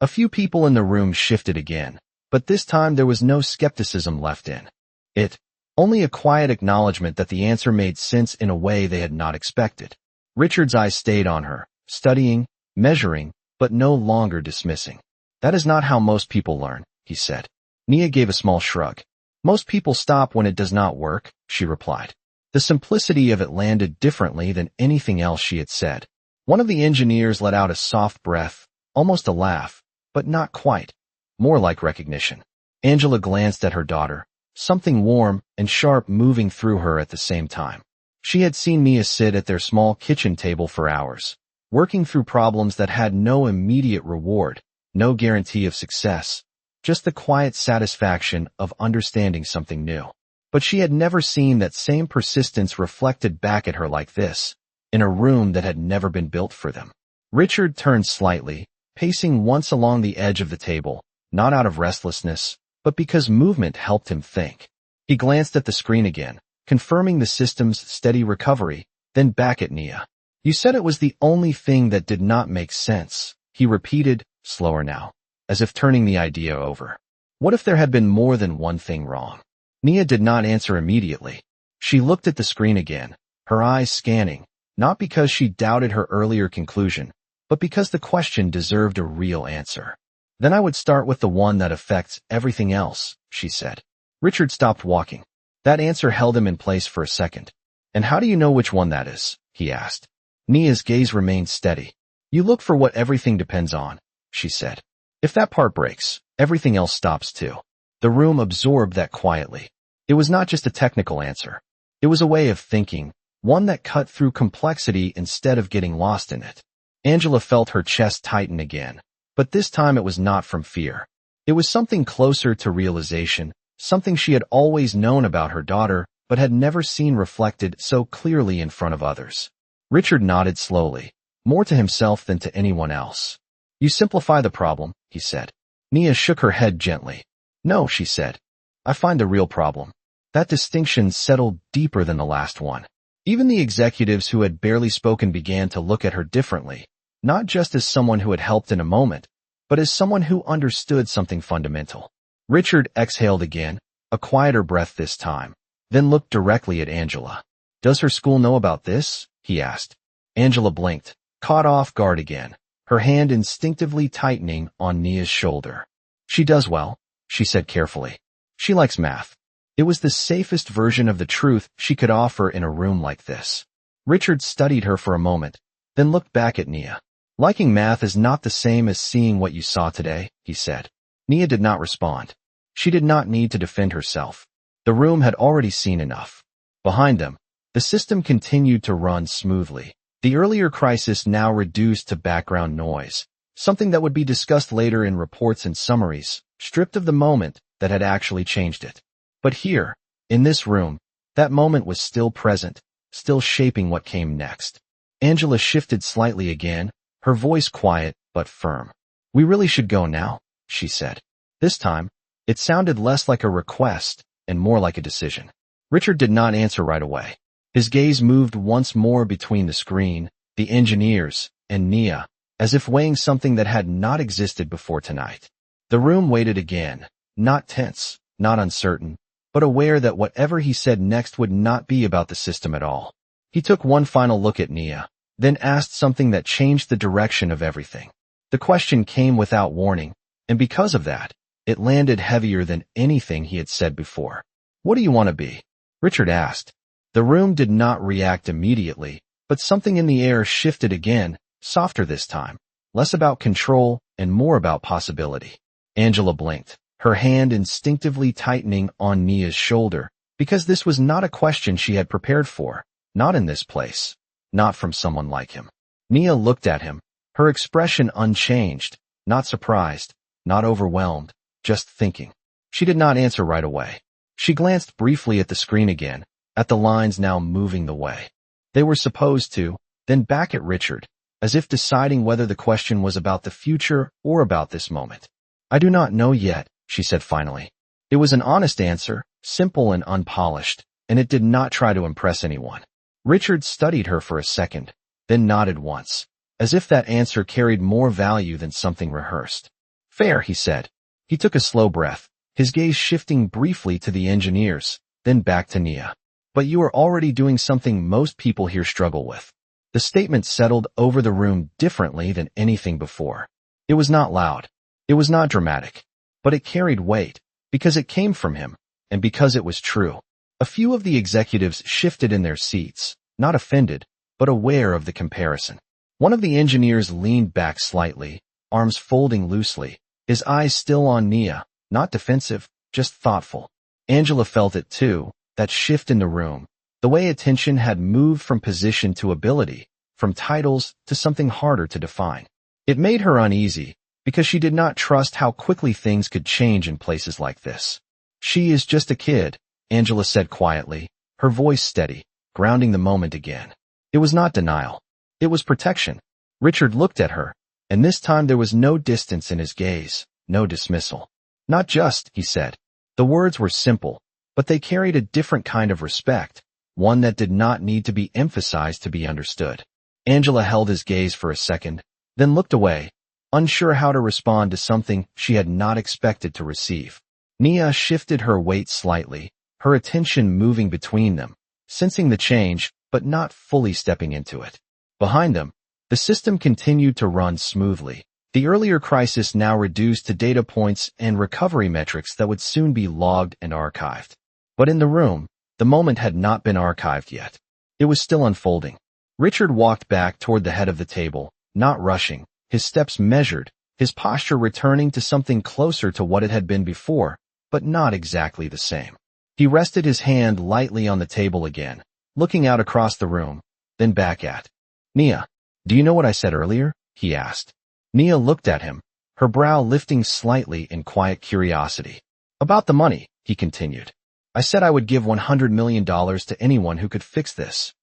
A few people in the room shifted again, but this time there was no skepticism left in it, only a quiet acknowledgement that the answer made sense in a way they had not expected. Richard's eyes stayed on her, studying, measuring, but no longer dismissing. That is not how most people learn, he said. Nia gave a small shrug. Most people stop when it does not work, she replied. The simplicity of it landed differently than anything else she had said. One of the engineers let out a soft breath, almost a laugh, but not quite, more like recognition. Angela glanced at her daughter, something warm and sharp moving through her at the same time. She had seen Nia sit at their small kitchen table for hours, working through problems that had no immediate reward, no guarantee of success, just the quiet satisfaction of understanding something new. But she had never seen that same persistence reflected back at her like this, in a room that had never been built for them. Richard turned slightly, pacing once along the edge of the table, not out of restlessness, but because movement helped him think. He glanced at the screen again, confirming the system's steady recovery, then back at Nia. You said it was the only thing that did not make sense, he repeated, slower now, as if turning the idea over. What if there had been more than one thing wrong? Nia did not answer immediately. She looked at the screen again, her eyes scanning, not because she doubted her earlier conclusion, but because the question deserved a real answer. Then I would start with the one that affects everything else, she said. Richard stopped walking. That answer held him in place for a second. And how do you know which one that is? He asked. Nia's gaze remained steady. You look for what everything depends on, she said. If that part breaks, everything else stops too. The room absorbed that quietly. It was not just a technical answer. It was a way of thinking, one that cut through complexity instead of getting lost in it. Angela felt her chest tighten again, but this time it was not from fear. It was something closer to realization, something she had always known about her daughter, but had never seen reflected so clearly in front of others. Richard nodded slowly, more to himself than to anyone else. You simplify the problem, he said. Nia shook her head gently. No, she said. I find the real problem. That distinction settled deeper than the last one. Even the executives who had barely spoken began to look at her differently, not just as someone who had helped in a moment, but as someone who understood something fundamental. Richard exhaled again, a quieter breath this time, then looked directly at Angela. Does her school know about this? He asked. Angela blinked, caught off guard again, her hand instinctively tightening on Nia's shoulder. She does well, she said carefully. She likes math. It was the safest version of the truth she could offer in a room like this. Richard studied her for a moment, then looked back at Nia. Liking math is not the same as seeing what you saw today, he said. Nia did not respond. She did not need to defend herself. The room had already seen enough. Behind them, the system continued to run smoothly. The earlier crisis now reduced to background noise, something that would be discussed later in reports and summaries, stripped of the moment that had actually changed it. But here, in this room, that moment was still present, still shaping what came next. Angela shifted slightly again, her voice quiet but firm. We really should go now, she said. This time, it sounded less like a request and more like a decision. Richard did not answer right away. His gaze moved once more between the screen, the engineers, and Nia, as if weighing something that had not existed before tonight. The room waited again, not tense, not uncertain, but aware that whatever he said next would not be about the system at all. He took one final look at Nia, then asked something that changed the direction of everything. The question came without warning, and because of that, it landed heavier than anything he had said before. What do you want to be? Richard asked. The room did not react immediately, but something in the air shifted again, softer this time, less about control and more about possibility. Angela blinked, her hand instinctively tightening on Nia's shoulder, because this was not a question she had prepared for, not in this place, not from someone like him. Nia looked at him, her expression unchanged, not surprised, not overwhelmed, just thinking. She did not answer right away. She glanced briefly at the screen again, at the lines now moving the way they were supposed to, then back at Richard, as if deciding whether the question was about the future or about this moment. I do not know yet, she said finally. It was an honest answer, simple and unpolished, and it did not try to impress anyone. Richard studied her for a second, then nodded once, as if that answer carried more value than something rehearsed. Fair, he said. He took a slow breath, his gaze shifting briefly to the engineers, then back to Nia. But you are already doing something most people here struggle with. The statement settled over the room differently than anything before. It was not loud. It was not dramatic. But it carried weight, because it came from him, and because it was true. A few of the executives shifted in their seats, not offended, but aware of the comparison. One of the engineers leaned back slightly, arms folding loosely, his eyes still on Nia, not defensive, just thoughtful. Angela felt it too, that shift in the room, the way attention had moved from position to ability, from titles to something harder to define. It made her uneasy, because she did not trust how quickly things could change in places like this. She is just a kid, Angela said quietly, her voice steady, grounding the moment again. It was not denial. It was protection. Richard looked at her, and this time there was no distance in his gaze, no dismissal. Not just, he said. The words were simple, but they carried a different kind of respect, one that did not need to be emphasized to be understood. Angela held his gaze for a second, then looked away, unsure how to respond to something she had not expected to receive. Nia shifted her weight slightly, her attention moving between them, sensing the change, but not fully stepping into it. Behind them, the system continued to run smoothly. The earlier crisis now reduced to data points and recovery metrics that would soon be logged and archived. But in the room, the moment had not been archived yet. It was still unfolding. Richard walked back toward the head of the table, not rushing, his steps measured, his posture returning to something closer to what it had been before, but not exactly the same. He rested his hand lightly on the table again, looking out across the room, then back at Nia. Do you know what I said earlier? He asked. Nia looked at him, her brow lifting slightly in quiet curiosity. About the money, he continued. I said I would give $100 million to anyone who could fix this.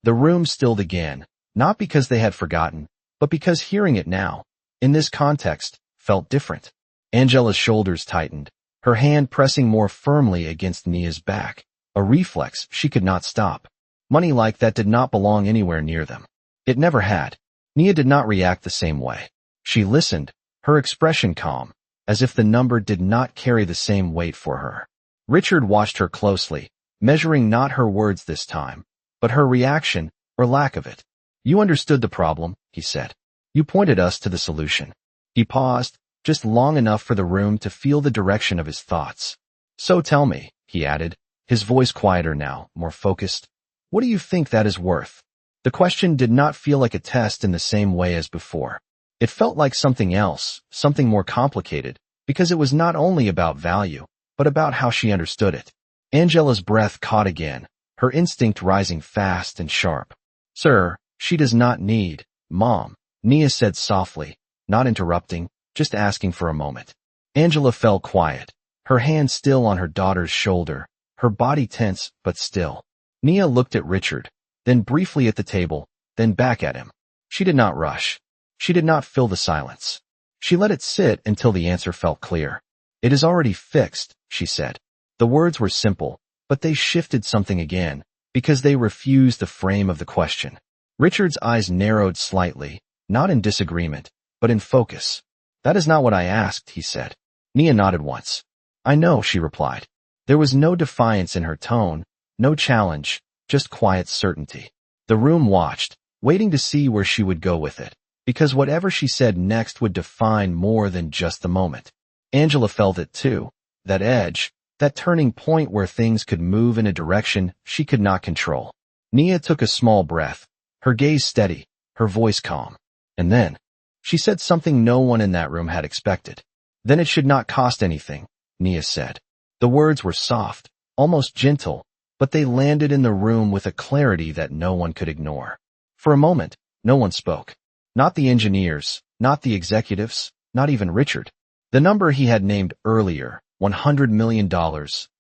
The room stilled again, not because they had forgotten, but because hearing it now, in this context, felt different. Angela's shoulders tightened, her hand pressing more firmly against Nia's back, a reflex she could not stop. Money like that did not belong anywhere near them. It never had. Nia did not react the same way. She listened, her expression calm, as if the number did not carry the same weight for her. Richard watched her closely, measuring not her words this time, but her reaction, or lack of it. You understood the problem, he said. You pointed us to the solution. He paused, just long enough for the room to feel the direction of his thoughts. So tell me, he added, his voice quieter now, more focused. What do you think that is worth? The question did not feel like a test in the same way as before. It felt like something else, something more complicated, because it was not only about value, but about how she understood it. Angela's breath caught again, her instinct rising fast and sharp. Sir, she does not need, Mom, Nia said softly, not interrupting, just asking for a moment. Angela fell quiet, her hand still on her daughter's shoulder, her body tense but still. Nia looked at Richard, then briefly at the table, then back at him. She did not rush. She did not fill the silence. She let it sit until the answer felt clear. It is already fixed, she said. The words were simple, but they shifted something again, because they refused the frame of the question. Richard's eyes narrowed slightly, not in disagreement, but in focus. That is not what I asked, he said. Nia nodded once. I know, she replied. There was no defiance in her tone, no challenge, just quiet certainty. The room watched, waiting to see where she would go with it, because whatever she said next would define more than just the moment. Angela felt it too, that edge, that turning point where things could move in a direction she could not control. Nia took a small breath, her gaze steady, her voice calm. And then, she said something no one in that room had expected. Then it should not cost anything, Nia said. The words were soft, almost gentle, but they landed in the room with a clarity that no one could ignore. For a moment, no one spoke. Not the engineers, not the executives, not even Richard. The number he had named earlier, $100 million,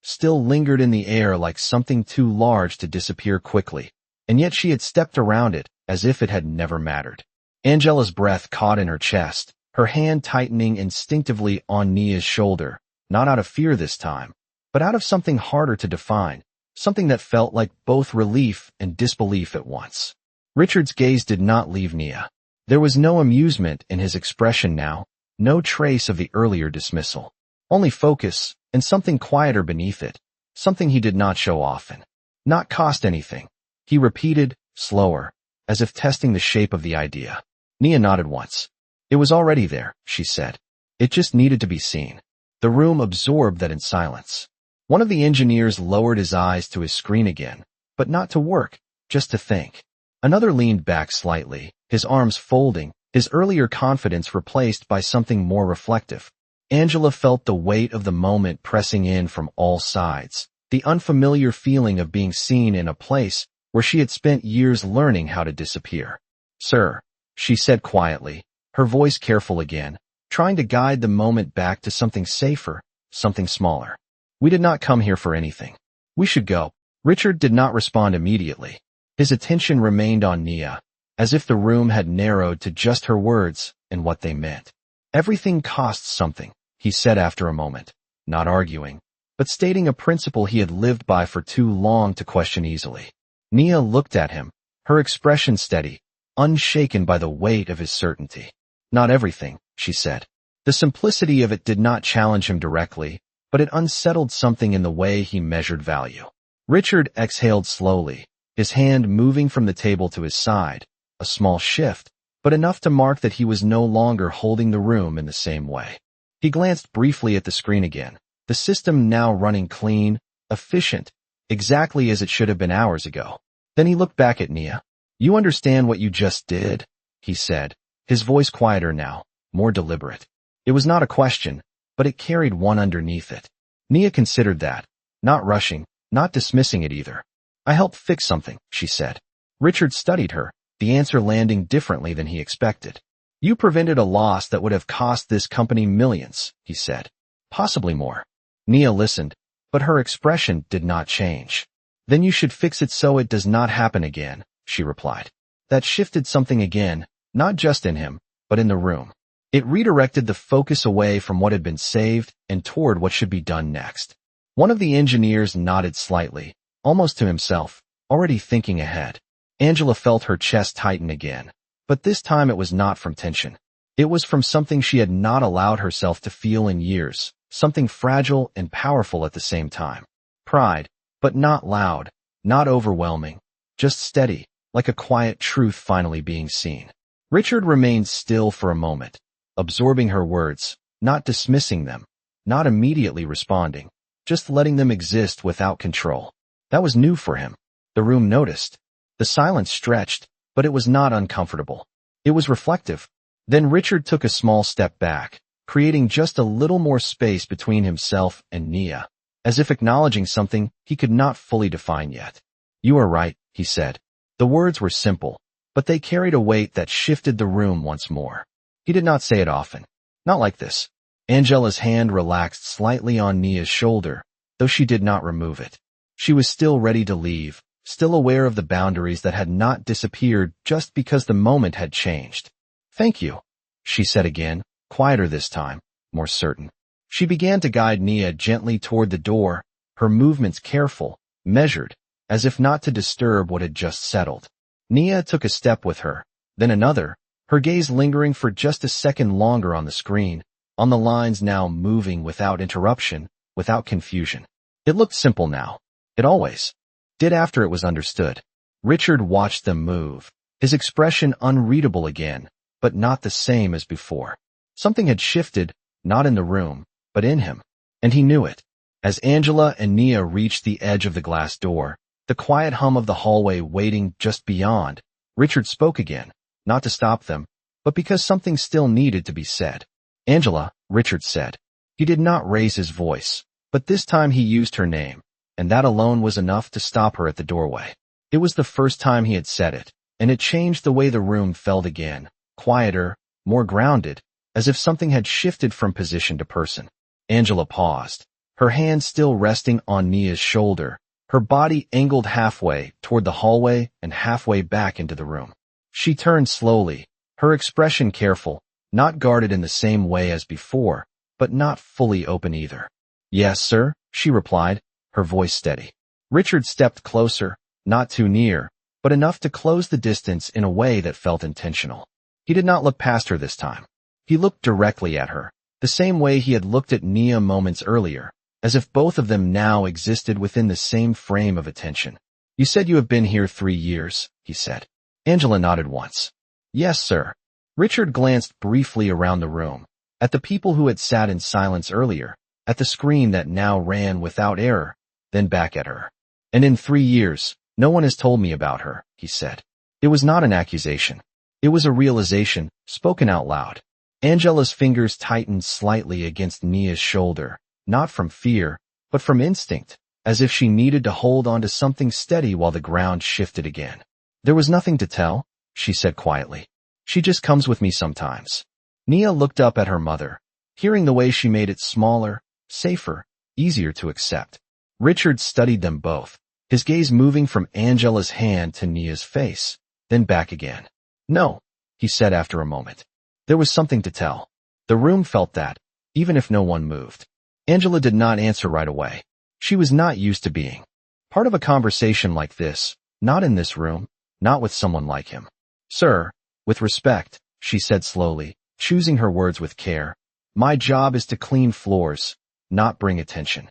still lingered in the air like something too large to disappear quickly, and yet she had stepped around it as if it had never mattered. Angela's breath caught in her chest, her hand tightening instinctively on Nia's shoulder, not out of fear this time, but out of something harder to define, something that felt like both relief and disbelief at once. Richard's gaze did not leave Nia. There was no amusement in his expression now, no trace of the earlier dismissal. Only focus, and something quieter beneath it, something he did not show often. Not cost anything. He repeated, slower, as if testing the shape of the idea. Nia nodded once. It was already there, she said. It just needed to be seen. The room absorbed that in silence. One of the engineers lowered his eyes to his screen again, but not to work, just to think. Another leaned back slightly, his arms folding, his earlier confidence replaced by something more reflective. Angela felt the weight of the moment pressing in from all sides, the unfamiliar feeling of being seen in a place where she had spent years learning how to disappear. "Sir," she said quietly, her voice careful again, trying to guide the moment back to something safer, something smaller. "We did not come here for anything. We should go." Richard did not respond immediately. His attention remained on Nia, as if the room had narrowed to just her words and what they meant. "Everything costs something," he said after a moment, not arguing, but stating a principle he had lived by for too long to question easily. Nia looked at him, her expression steady, unshaken by the weight of his certainty. "Not everything," she said. The simplicity of it did not challenge him directly, but it unsettled something in the way he measured value. Richard exhaled slowly, his hand moving from the table to his side, a small shift, but enough to mark that he was no longer holding the room in the same way. He glanced briefly at the screen again, the system now running clean, efficient, exactly as it should have been hours ago. Then he looked back at Nia. "You understand what you just did?" he said, his voice quieter now, more deliberate. It was not a question, but it carried one underneath it. Nia considered that, not rushing, not dismissing it either. "I helped fix something," she said. Richard studied her, the answer landing differently than he expected. "You prevented a loss that would have cost this company millions," he said. "Possibly more." Nia listened, but her expression did not change. "Then you should fix it so it does not happen again," she replied. That shifted something again, not just in him, but in the room. It redirected the focus away from what had been saved and toward what should be done next. One of the engineers nodded slightly, almost to himself, already thinking ahead. Angela felt her chest tighten again, but this time it was not from tension. It was from something she had not allowed herself to feel in years, something fragile and powerful at the same time. Pride, but not loud, not overwhelming, just steady, like a quiet truth finally being seen. Richard remained still for a moment, absorbing her words, not dismissing them, not immediately responding, just letting them exist without control. That was new for him. The room noticed. The silence stretched, but it was not uncomfortable. It was reflective. Then Richard took a small step back, creating just a little more space between himself and Nia, as if acknowledging something he could not fully define yet. "You are right," he said. The words were simple, but they carried a weight that shifted the room once more. He did not say it often. Not like this. Angela's hand relaxed slightly on Nia's shoulder, though she did not remove it. She was still ready to leave, still aware of the boundaries that had not disappeared just because the moment had changed. "Thank you," she said again, quieter this time, more certain. She began to guide Nia gently toward the door, her movements careful, measured, as if not to disturb what had just settled. Nia took a step with her, then another, her gaze lingering for just a second longer on the screen, on the lines now moving without interruption, without confusion. It looked simple now. It always did after it was understood. Richard watched them move, his expression unreadable again, but not the same as before. Something had shifted, not in the room, but in him, and he knew it. As Angela and Nia reached the edge of the glass door, the quiet hum of the hallway waiting just beyond, Richard spoke again, not to stop them, but because something still needed to be said. "Angela," Richard said. He did not raise his voice, but this time he used her name, and that alone was enough to stop her at the doorway. It was the first time he had said it, and it changed the way the room felt again, quieter, more grounded, as if something had shifted from position to person. Angela paused, her hand still resting on Nia's shoulder, her body angled halfway toward the hallway and halfway back into the room. She turned slowly, her expression careful, not guarded in the same way as before, but not fully open either. "Yes, sir," she replied, her voice steady. Richard stepped closer, not too near, but enough to close the distance in a way that felt intentional. He did not look past her this time. He looked directly at her, the same way he had looked at Nia moments earlier, as if both of them now existed within the same frame of attention. "You said you have been here 3 years," he said. Angela nodded once. "Yes, sir." Richard glanced briefly around the room, at the people who had sat in silence earlier, at the screen that now ran without error, then back at her. "And in 3 years, no one has told me about her," he said. It was not an accusation. It was a realization, spoken out loud. Angela's fingers tightened slightly against Nia's shoulder, not from fear, but from instinct, as if she needed to hold on to something steady while the ground shifted again. There was nothing to tell, she said quietly. She just comes with me sometimes. Nia looked up at her mother, hearing the way she made it smaller, safer, easier to accept. Richard studied them both, his gaze moving from Angela's hand to Nia's face, then back again. No, he said after a moment. There was something to tell. The room felt that, even if no one moved. Angela did not answer right away. She was not used to being part of a conversation like this, not in this room, not with someone like him. Sir, with respect, she said slowly, choosing her words with care, my job is to clean floors, not bring attention.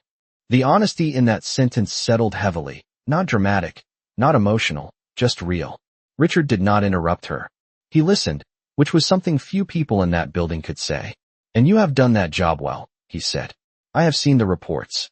The honesty in that sentence settled heavily, not dramatic, not emotional, just real. Richard did not interrupt her. He listened, which was something few people in that building could say. And you have done that job well, he said. I have seen the reports.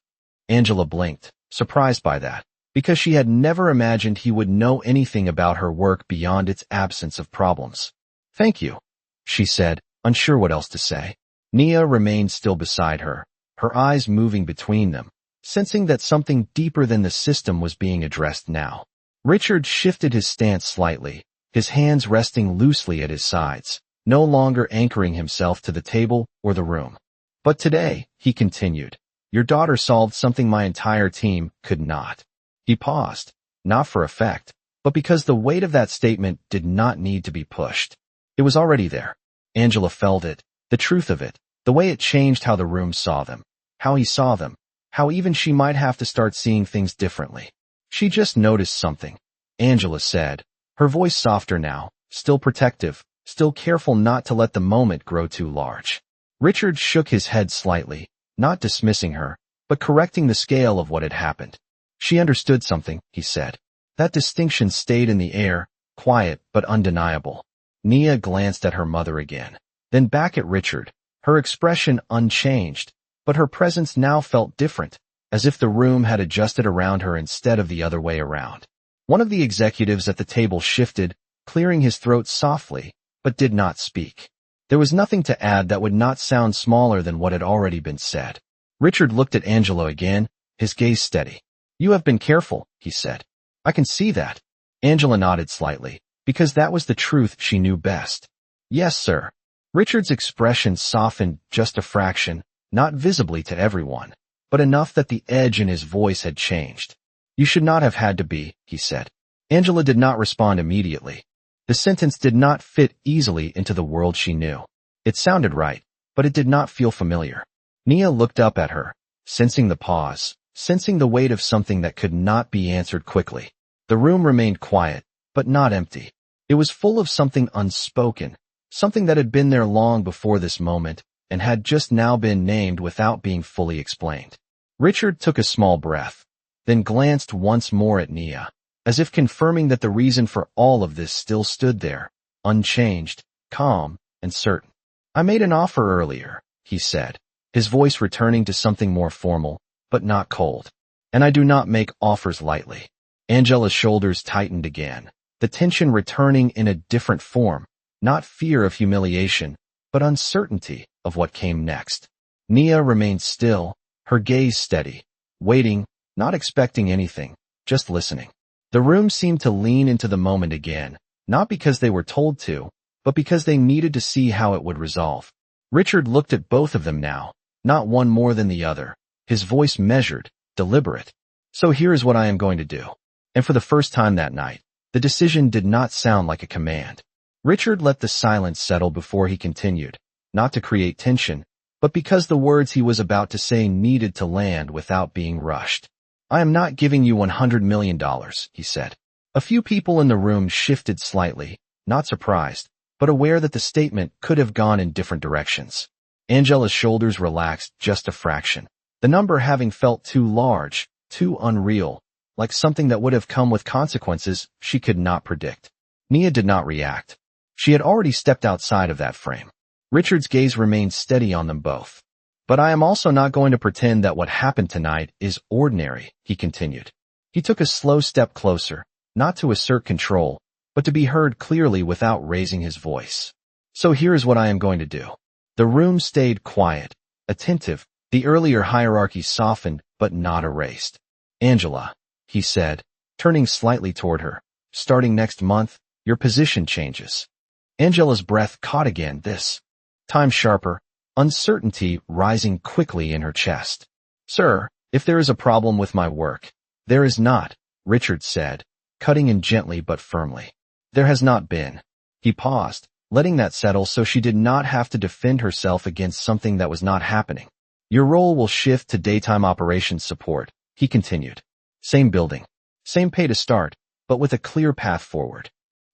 Angela blinked, surprised by that, because she had never imagined he would know anything about her work beyond its absence of problems. Thank you, she said, unsure what else to say. Nia remained still beside her, her eyes moving between them, sensing that something deeper than the system was being addressed now. Richard shifted his stance slightly, his hands resting loosely at his sides, no longer anchoring himself to the table or the room. But today, he continued, your daughter solved something my entire team could not. He paused, not for effect, but because the weight of that statement did not need to be pushed. It was already there. Angela felt it, the truth of it, the way it changed how the room saw them, how he saw them, how even she might have to start seeing things differently. She just noticed something, Angela said, her voice softer now, still protective, still careful not to let the moment grow too large. Richard shook his head slightly, not dismissing her, but correcting the scale of what had happened. She understood something, he said. That distinction stayed in the air, quiet but undeniable. Nia glanced at her mother again, then back at Richard, her expression unchanged, but her presence now felt different, as if the room had adjusted around her instead of the other way around. One of the executives at the table shifted, clearing his throat softly, but did not speak. There was nothing to add that would not sound smaller than what had already been said. Richard looked at Angela again, his gaze steady. You have been careful, he said. I can see that. Angela nodded slightly, because that was the truth she knew best. Yes, sir. Richard's expression softened just a fraction, not visibly to everyone, but enough that the edge in his voice had changed. You should not have had to be, he said. Angela did not respond immediately. The sentence did not fit easily into the world she knew. It sounded right, but it did not feel familiar. Nia looked up at her, sensing the pause, sensing the weight of something that could not be answered quickly. The room remained quiet, but not empty. It was full of something unspoken, something that had been there long before this moment, and had just now been named without being fully explained. Richard took a small breath, then glanced once more at Nia, as if confirming that the reason for all of this still stood there, unchanged, calm, and certain. I made an offer earlier, he said, his voice returning to something more formal, but not cold. And I do not make offers lightly. Angela's shoulders tightened again, the tension returning in a different form, not fear of humiliation, but uncertainty of what came next. Nia remained still, her gaze steady, waiting, not expecting anything, just listening. The room seemed to lean into the moment again, not because they were told to, but because they needed to see how it would resolve. Richard looked at both of them now, not one more than the other, his voice measured, deliberate. So here is what I am going to do. And for the first time that night, the decision did not sound like a command. Richard let the silence settle before he continued, not to create tension, but because the words he was about to say needed to land without being rushed. I am not giving you $100 million, he said. A few people in the room shifted slightly, not surprised, but aware that the statement could have gone in different directions. Angela's shoulders relaxed just a fraction, the number having felt too large, too unreal, like something that would have come with consequences she could not predict. Nia did not react. She had already stepped outside of that frame. Richard's gaze remained steady on them both. But I am also not going to pretend that what happened tonight is ordinary, he continued. He took a slow step closer, not to assert control, but to be heard clearly without raising his voice. So here is what I am going to do. The room stayed quiet, attentive. The earlier hierarchy softened but not erased. Angela, he said, turning slightly toward her. Starting next month, your position changes. Angela's breath caught again, this time sharper, uncertainty rising quickly in her chest. Sir, if there is a problem with my work. There is not, Richard said, cutting in gently but firmly. There has not been. He paused, letting that settle so she did not have to defend herself against something that was not happening. Your role will shift to daytime operations support, he continued. Same building, same pay to start, but with a clear path forward.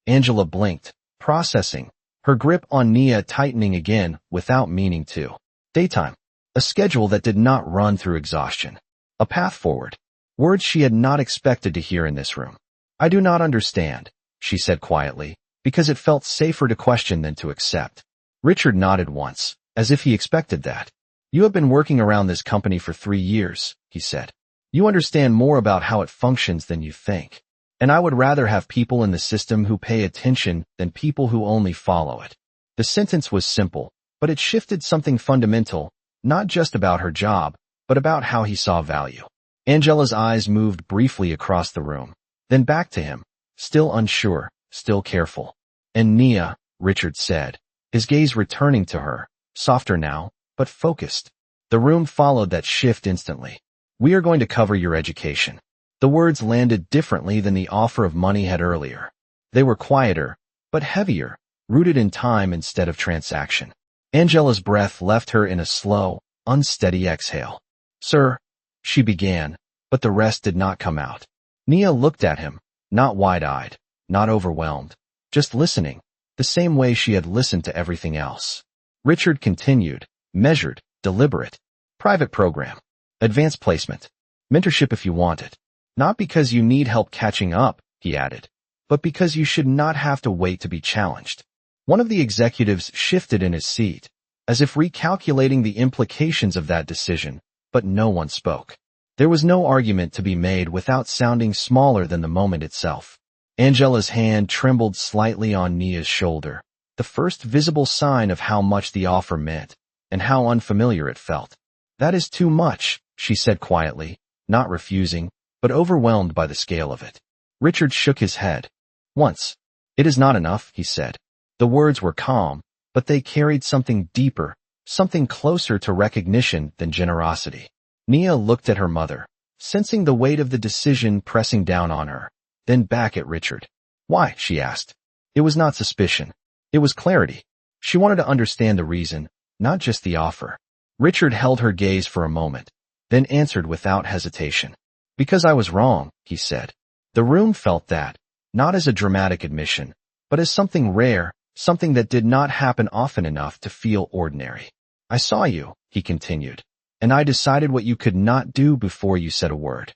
Angela blinked, processing, her grip on Nia tightening again without meaning to. Daytime. A schedule that did not run through exhaustion. A path forward. Words she had not expected to hear in this room. I do not understand, she said quietly, because it felt safer to question than to accept. Richard nodded once, as if he expected that. You have been working around this company for 3 years, he said. You understand more about how it functions than you think. And I would rather have people in the system who pay attention than people who only follow it. The sentence was simple, but it shifted something fundamental, not just about her job, but about how he saw value. Angela's eyes moved briefly across the room, then back to him, still unsure, still careful. And Nia, Richard said, his gaze returning to her, softer now, but focused. The room followed that shift instantly. We are going to cover your education. The words landed differently than the offer of money had earlier. They were quieter, but heavier, rooted in time instead of transaction. Angela's breath left her in a slow, unsteady exhale. Sir, she began, but the rest did not come out. Nia looked at him, not wide-eyed, not overwhelmed, just listening, the same way she had listened to everything else. Richard continued, measured, deliberate. Private program. Advanced placement. Mentorship if you want it. Not because you need help catching up, he added, but because you should not have to wait to be challenged. One of the executives shifted in his seat, as if recalculating the implications of that decision, but no one spoke. There was no argument to be made without sounding smaller than the moment itself. Angela's hand trembled slightly on Nia's shoulder, the first visible sign of how much the offer meant, and how unfamiliar it felt. That is too much, she said quietly, not refusing, but overwhelmed by the scale of it. Richard shook his head. Once. It is not enough, he said. The words were calm, but they carried something deeper, something closer to recognition than generosity. Nia looked at her mother, sensing the weight of the decision pressing down on her, then back at Richard. Why? She asked. It was not suspicion. It was clarity. She wanted to understand the reason, not just the offer. Richard held her gaze for a moment, then answered without hesitation. Because I was wrong, he said. The room felt that, not as a dramatic admission, but as something rare, something that did not happen often enough to feel ordinary. I saw you, he continued, and I decided what you could not do before you said a word.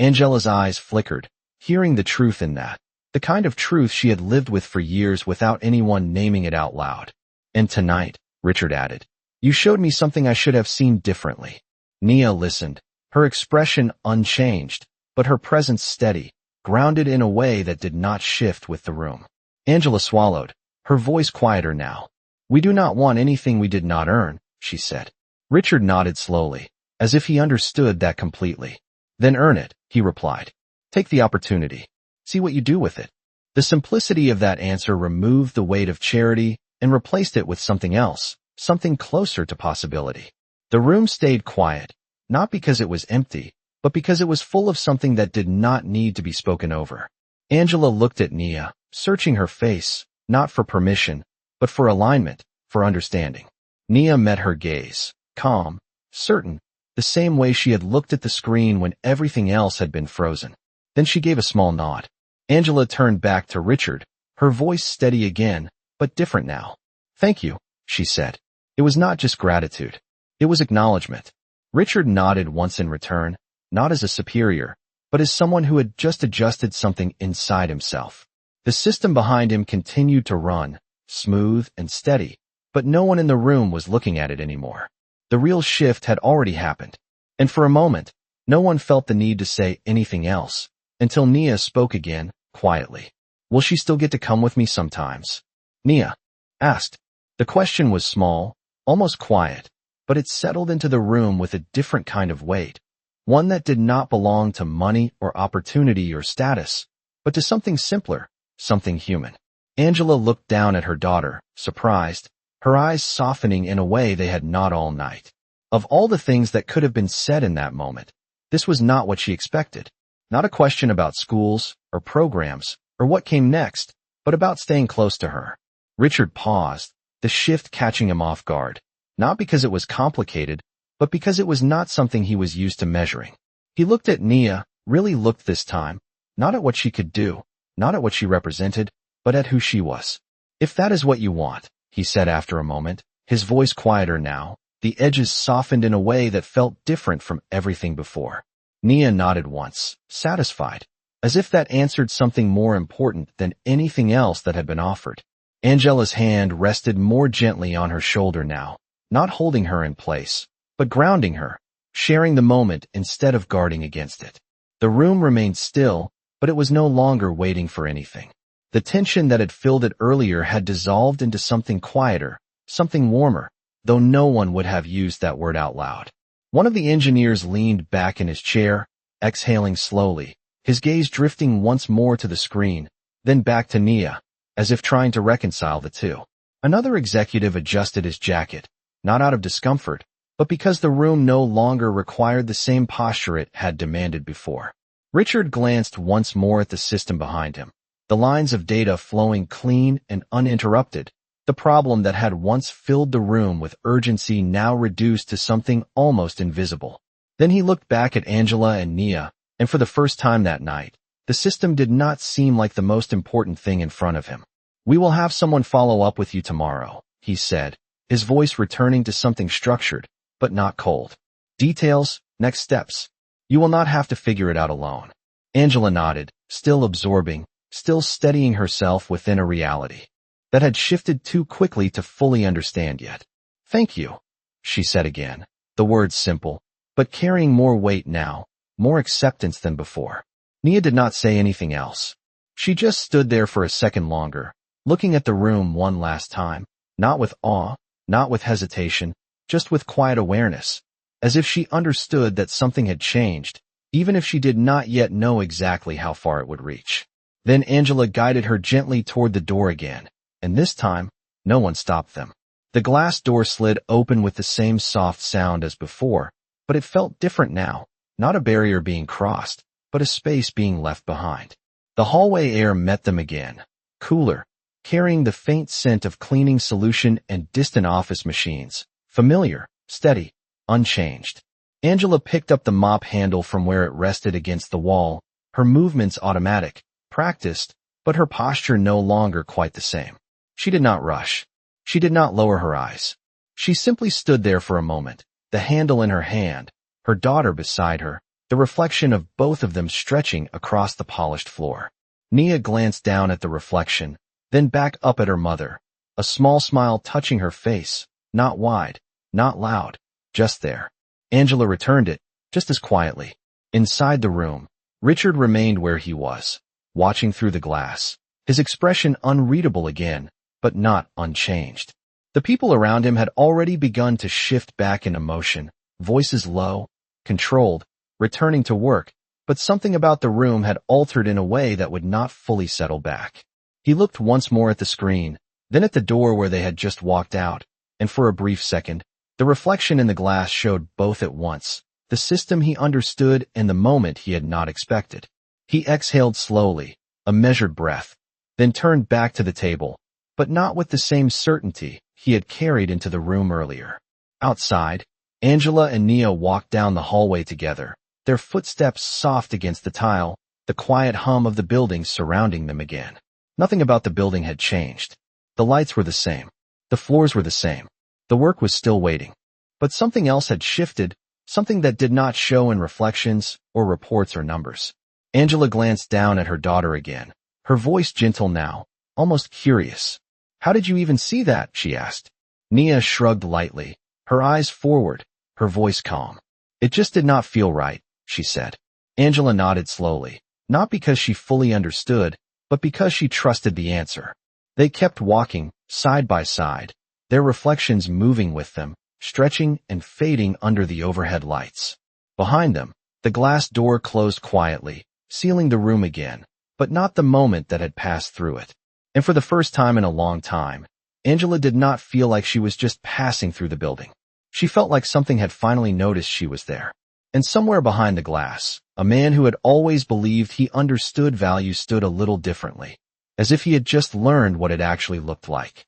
Angela's eyes flickered, hearing the truth in that, the kind of truth she had lived with for years without anyone naming it out loud. And tonight, Richard added, you showed me something I should have seen differently. Nia listened, her expression unchanged, but her presence steady, grounded in a way that did not shift with the room. Angela swallowed, her voice quieter now. We do not want anything we did not earn, she said. Richard nodded slowly, as if he understood that completely. Then earn it, he replied. Take the opportunity. See what you do with it. The simplicity of that answer removed the weight of charity and replaced it with something else, something closer to possibility. The room stayed quiet, not because it was empty, but because it was full of something that did not need to be spoken over. Angela looked at Nia, searching her face, not for permission, but for alignment, for understanding. Nia met her gaze, calm, certain, the same way she had looked at the screen when everything else had been frozen. Then she gave a small nod. Angela turned back to Richard, her voice steady again, but different now. Thank you, she said. It was not just gratitude. It was acknowledgement. Richard nodded once in return, not as a superior, but as someone who had just adjusted something inside himself. The system behind him continued to run, smooth and steady, but no one in the room was looking at it anymore. The real shift had already happened, and for a moment, no one felt the need to say anything else, until Nia spoke again, quietly. Will she still get to come with me sometimes? Nia asked. The question was small, almost quiet, but it settled into the room with a different kind of weight, one that did not belong to money or opportunity or status, but to something simpler, something human. Angela looked down at her daughter, surprised, her eyes softening in a way they had not all night. Of all the things that could have been said in that moment, this was not what she expected. Not a question about schools or programs or what came next, but about staying close to her. Richard paused, the shift catching him off guard, not because it was complicated, but because it was not something he was used to measuring. He looked at Nia, really looked this time, not at what she could do, not at what she represented, but at who she was. If that is what you want, he said after a moment, his voice quieter now, the edges softened in a way that felt different from everything before. Nia nodded once, satisfied, as if that answered something more important than anything else that had been offered. Angela's hand rested more gently on her shoulder now, not holding her in place, but grounding her, sharing the moment instead of guarding against it. The room remained still, but it was no longer waiting for anything. The tension that had filled it earlier had dissolved into something quieter, something warmer, though no one would have used that word out loud. One of the engineers leaned back in his chair, exhaling slowly, his gaze drifting once more to the screen, then back to Nia, as if trying to reconcile the two. Another executive adjusted his jacket, not out of discomfort, but because the room no longer required the same posture it had demanded before. Richard glanced once more at the system behind him, the lines of data flowing clean and uninterrupted, the problem that had once filled the room with urgency now reduced to something almost invisible. Then he looked back at Angela and Nia, and for the first time that night, the system did not seem like the most important thing in front of him. "We will have someone follow up with you tomorrow," he said, his voice returning to something structured, but not cold. "Details, next steps. You will not have to figure it out alone." Angela nodded, still absorbing, still steadying herself within a reality that had shifted too quickly to fully understand yet. "Thank you," she said again, the words simple, but carrying more weight now, more acceptance than before. Nia did not say anything else. She just stood there for a second longer, looking at the room one last time, not with awe, not with hesitation, just with quiet awareness, as if she understood that something had changed, even if she did not yet know exactly how far it would reach. Then Angela guided her gently toward the door again, and this time, no one stopped them. The glass door slid open with the same soft sound as before, but it felt different now, not a barrier being crossed, but a space being left behind. The hallway air met them again, cooler, carrying the faint scent of cleaning solution and distant office machines, familiar, steady, unchanged. Angela picked up the mop handle from where it rested against the wall, her movements automatic, practiced, but her posture no longer quite the same. She did not rush. She did not lower her eyes. She simply stood there for a moment, the handle in her hand, her daughter beside her, the reflection of both of them stretching across the polished floor. Nia glanced down at the reflection, then back up at her mother, a small smile touching her face, not wide, not loud, just there. Angela returned it, just as quietly. Inside the room, Richard remained where he was, watching through the glass, his expression unreadable again, but not unchanged. The people around him had already begun to shift back into motion, voices low, controlled, returning to work, but something about the room had altered in a way that would not fully settle back. He looked once more at the screen, then at the door where they had just walked out, and for a brief second, the reflection in the glass showed both at once, the system he understood and the moment he had not expected. He exhaled slowly, a measured breath, then turned back to the table, but not with the same certainty he had carried into the room earlier. Outside, Angela and Nia walked down the hallway together, their footsteps soft against the tile, the quiet hum of the building surrounding them again. Nothing about the building had changed. The lights were the same. The floors were the same. The work was still waiting. But something else had shifted, something that did not show in reflections or reports or numbers. Angela glanced down at her daughter again, her voice gentle now, almost curious. "How did you even see that?" she asked. Nia shrugged lightly, her eyes forward, her voice calm. "It just did not feel right," she said. Angela nodded slowly, not because she fully understood, but because she trusted the answer. They kept walking, side by side, their reflections moving with them, stretching and fading under the overhead lights. Behind them, the glass door closed quietly, sealing the room again, but not the moment that had passed through it. And for the first time in a long time, Angela did not feel like she was just passing through the building. She felt like something had finally noticed she was there. And somewhere behind the glass, a man who had always believed he understood value stood a little differently, as if he had just learned what it actually looked like.